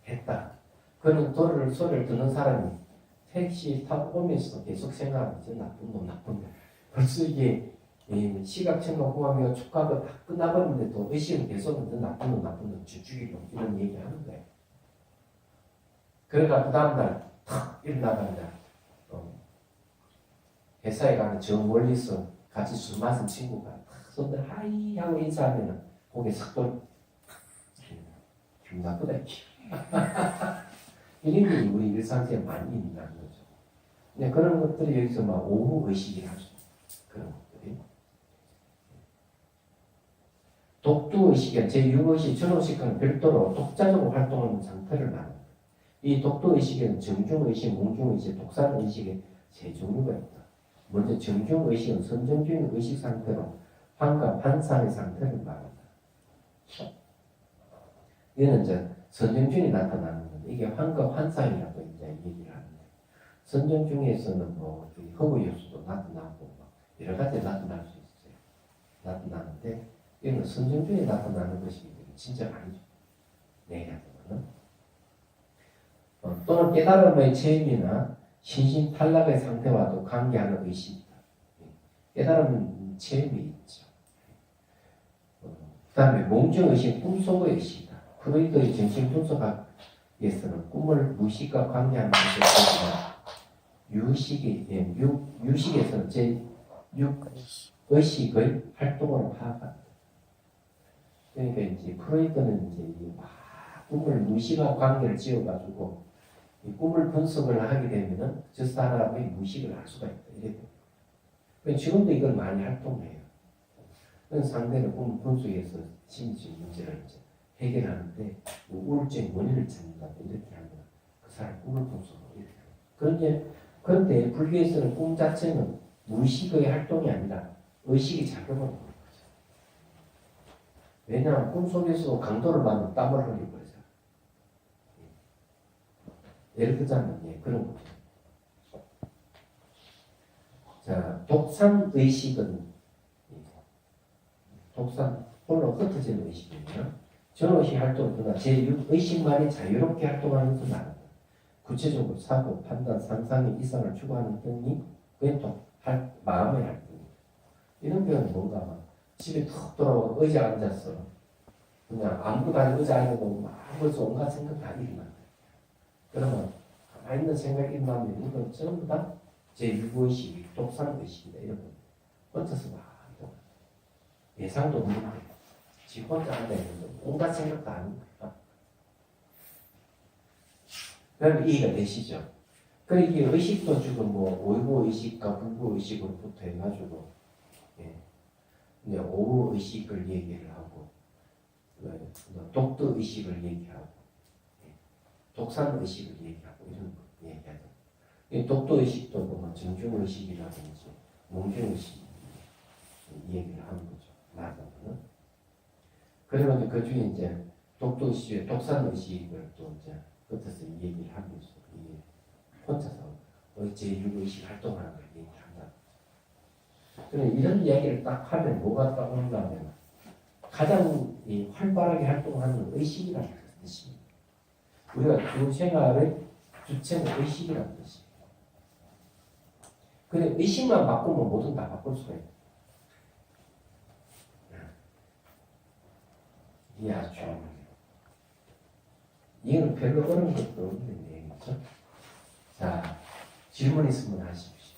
했다. 그는 소리를 듣는 사람이 택시 타고 오면서 계속 생각하지 나쁜 놈 나쁜 놈. 벌써 이게 시각, 청각, 후각이나 촉각은 다 끝나버리는데도 의식은 계속 나쁜 놈 나쁜 놈 죽이고 이런 얘기하는 거예요. 그러다 그 다음날 탁 일어나간다. 회사에 가면 저 멀리서 같이 술 마신 친구가 탁 손들 하이 하고 인사하면 고개 싹 돌. 기분 나쁘다. 이런 게 우리 일상생활에 많이 있는 거죠. 근데 그런 것들이 여기서 막 오후 의식이라고 하죠. 그런 것들이. 독두 의식은 제6의식, 전의식과는 별도로 독자적으로 활동하는 상태를 말합니다. 이 독두 의식에는 정중의식, 몽중의식, 독산의식의 세 종류가 있다. 먼저 정중의식은 선정적인 의식 상태로 환각, 환상의 상태를 말합니다. 이는 이제 선정중이 나타나는 건데 이게 환각, 환상이라고 이제 얘기를 하는데 선정 중에서는 뭐 허브 요소도 나타나고 여러 가지 나타날 수 있어요. 나타나는데 이건 선정 중에 나타나는 것이 진짜 아니죠. 내야되면은 또는 깨달음의 체험이나 신신 탈락의 상태와도 관계하는 의식이다. 깨달음 체험이 있죠. 그 다음에 몽정의식, 꿈속의 의식이다. 프로이트의 정신 분석학에서는 꿈을 무의식과 관계하는 것을 유식에서는 제6의식의 활동으로 파악합니다. 그러니까 이제 프로이트는 이제 꿈을 무의식과 관계를 지어가지고 이 꿈을 분석을 하게 되면은 저 사람의 무의식을 알 수가 있다. 이렇게. 지금도 이걸 많이 활동해요. 상대는 꿈 분석에서 심리적 문제를 이제 해결하는데 우울증 원인을 찾는다 이렇게 하면 그 사람 꿈을 분석하고 이렇게 하는. 그런데 불교에서는 꿈 자체는 무의식의 활동이 아니라 의식이 작용하는 거죠. 왜냐하면 꿈속에서 강도를 받는 땀을 흘리고 그러죠. 예를 들자면 그런 거죠. 자, 독산의식은 독산 홀로 흩어지는 의식이며 전의식 활동을 그러나 제6의식만이 자유롭게 활동하는 것은 아니다. 구체적으로 사고, 판단, 상상의 이상을 추구하는 등이 그게 또 마음의 활동입니다. 이런 경우는 뭔가 막 집에 툭 돌아오고 의자에 앉았어. 그냥 아무것도 아닌 의자에 앉아도 막 벌써 온갖 생각 다 일어나. 그러면 가만히 있는 생각이 일어나면 이건 전부 다 제6의식, 독산의식이다. 이런 거. 혼자서 막 일어나. 예상도 없는데 지 혼자 앉아있는데 온갖 생각도 아닙니다. 그럼 이해가 되시죠? 그러니까 이게 의식도 지금 뭐 오이고 의식과 불구 의식으로부터 해가지고 이제 오후 의식을 얘기를 하고 독도 의식을 얘기하고 독산 의식을 얘기하고 이런 거 얘기하죠. 이 독도 의식도 뭐 정중 의식이라든지 몽중 의식 얘기를 하는 거죠. 말하자면. 그러면 그 중에 이제 독도 의식, 독산 의식을 또 이제 끝에서 얘기를 하면서 이게 혼자서 제6의식 활동하는 걸 얘기한다. 그럼 이런 이야기를 딱 하면 뭐가 떠오르냐면 가장 활발하게 활동하는 의식이라는 뜻입니다. 우리가 그 생활의 주체는 의식이라는 뜻입니다. 근데 의식만 바꾸면 뭐든 다 바꿀 수가 있다. 이게 아주 중요한 거예요. 이거는 별로 어려운 것도 없는 얘기죠. 자, 질문 있으면 하십시오.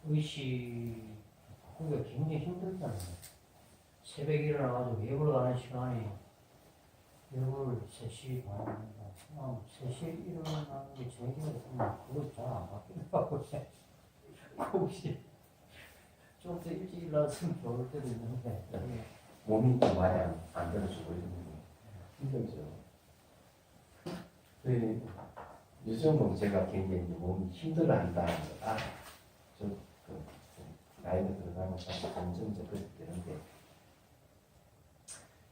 의식 바꾸기가 굉장히 힘들다는 거예요. 새벽에 일어나가지고 예불 가는 시간이 예불 3시 반입니다. 3시에 일어나는 게 저희가 있으면 그거 잘 안 바뀌더라고요. 혹시 좀 더 일찍 일어났으면 좋을 때도 있는데 몸이 또 많이 안 들어주고 이런 게 힘들죠. 그 요즘은 제가 굉장히 몸이 힘들어한다. 나이가 들어가면서 점점 그렇게 되는데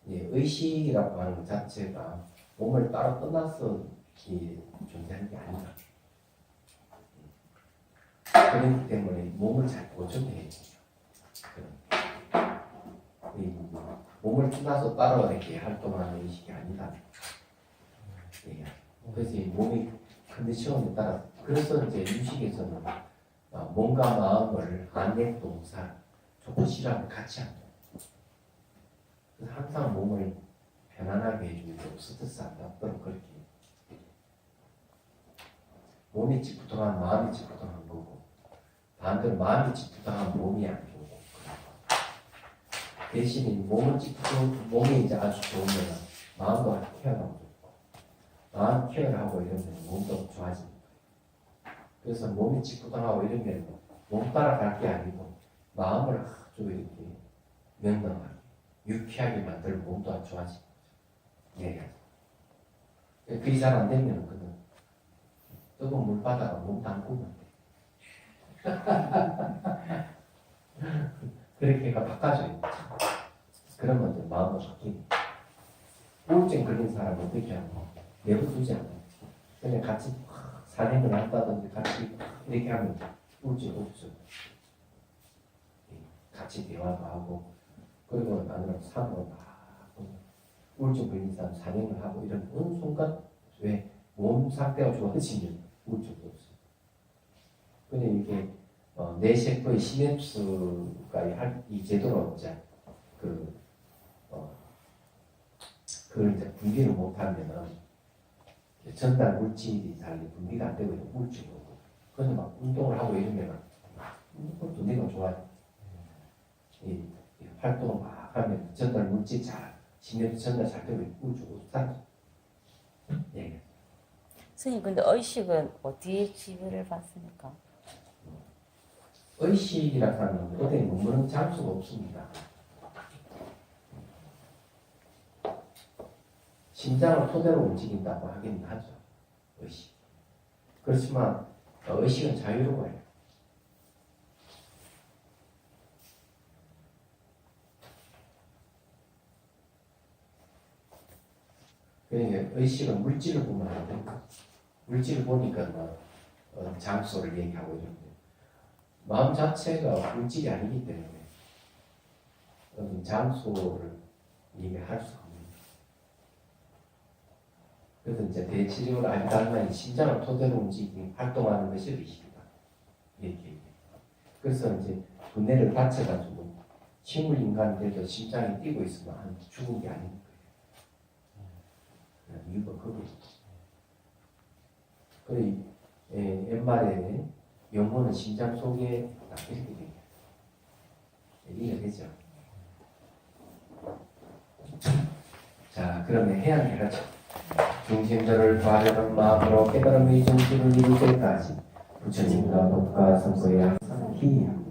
의식이라고 하는 것 자체가 몸을 따로 떠나서 존재하는 게 아니다. 그렇기 때문에 몸을 잘 보존해야 돼요. 몸을 떠나서 따로 이렇게 활동하는 의식이 아니다. 그래서 몸이 컨디션에 따라 그래서 이제 유식에서는 몸과 마음을 안내 동사 조건시라고 같이 한다. 그래서 항상 몸을 편안하게 해주고 스트레스 안 받도록 그렇게 몸이 찌뿌둥한 마음이 찌뿌둥한 거고 반대로 마음이 찌뿌둥한 몸이 안 좋고 대신에 몸이 이제 아주 좋으면 마음도 케어하고 좋고 마음 케어를 하고 이러면 몸도 좋아집니다. 그래서 몸이 찌뿌둥하고 이러면 몸 따라갈 게 아니고 마음을 아주 이렇게 명랑하게 유쾌하게 만들고 몸도 아주 좋아집니다. 그게 잘 안 되면 그는 뜨거운 물 받아가 몸 담그면 돼. 그렇게 해가 바꿔줘요. 그러면 이제 마음도 바뀝니다. 우울증 걸린 사람은 어떻게 하고 내버두지 않아요. 그냥 같이 산행을 한다든지 같이 이렇게 하면 우울증 없죠. 같이 대화도 하고 그리고 나는 산으로 막 우울증 걸린 사람 산행을 하고 이런 어느 순간 왜 몸 상태가 좋아지면 우울증도 없어요. 근데 이게 뇌세포의 시냅스가 이 제도로 이제 그걸 이제 분비를 못하면은 전달 물질이 잘 분비가 안 되고 우울증이 오고 그런데 막 운동을 하고 이러면은 그것도 뇌가 좋아요. 이 활동을 막 하면 전달 물질 잘 시냅스 전달 잘 되고 우울증 사라져. 예. 선생님, 근데 의식은 어디에 지배를 받습니까? 의식이라고 하는 어디에 머무는 장소가 없습니다. 심장을 토대로 움직인다고 하긴 하죠. 의식. 그렇지만 의식은 자유로워요. 그러니까 의식은 물질을 보면 안 됩니다. 물질을 보니까 장소를 얘기하고 이런데 마음 자체가 물질이 아니기 때문에 장소를 얘기할 수 없는 그래서 이제 대체적으로 아미달만이 심장을 토대로 움직이는 활동하는 것이 의식이다. 이렇게. 그래서 이제 두뇌를 다쳐가지고 식물 인간들도 심장이 뛰고 있으면 안 죽은 게 아닌 거예요. 이유가 그거죠. 그래 옛말에 영혼은 심장 속에 딱 이렇게 돼요. 이해되죠? 자, 그러면 해야 되겠죠. 중심절을 구하려는 마음으로 깨달음의 정신을 이룰 때까지 부처님과 법과 선거에 항상 기이합니다.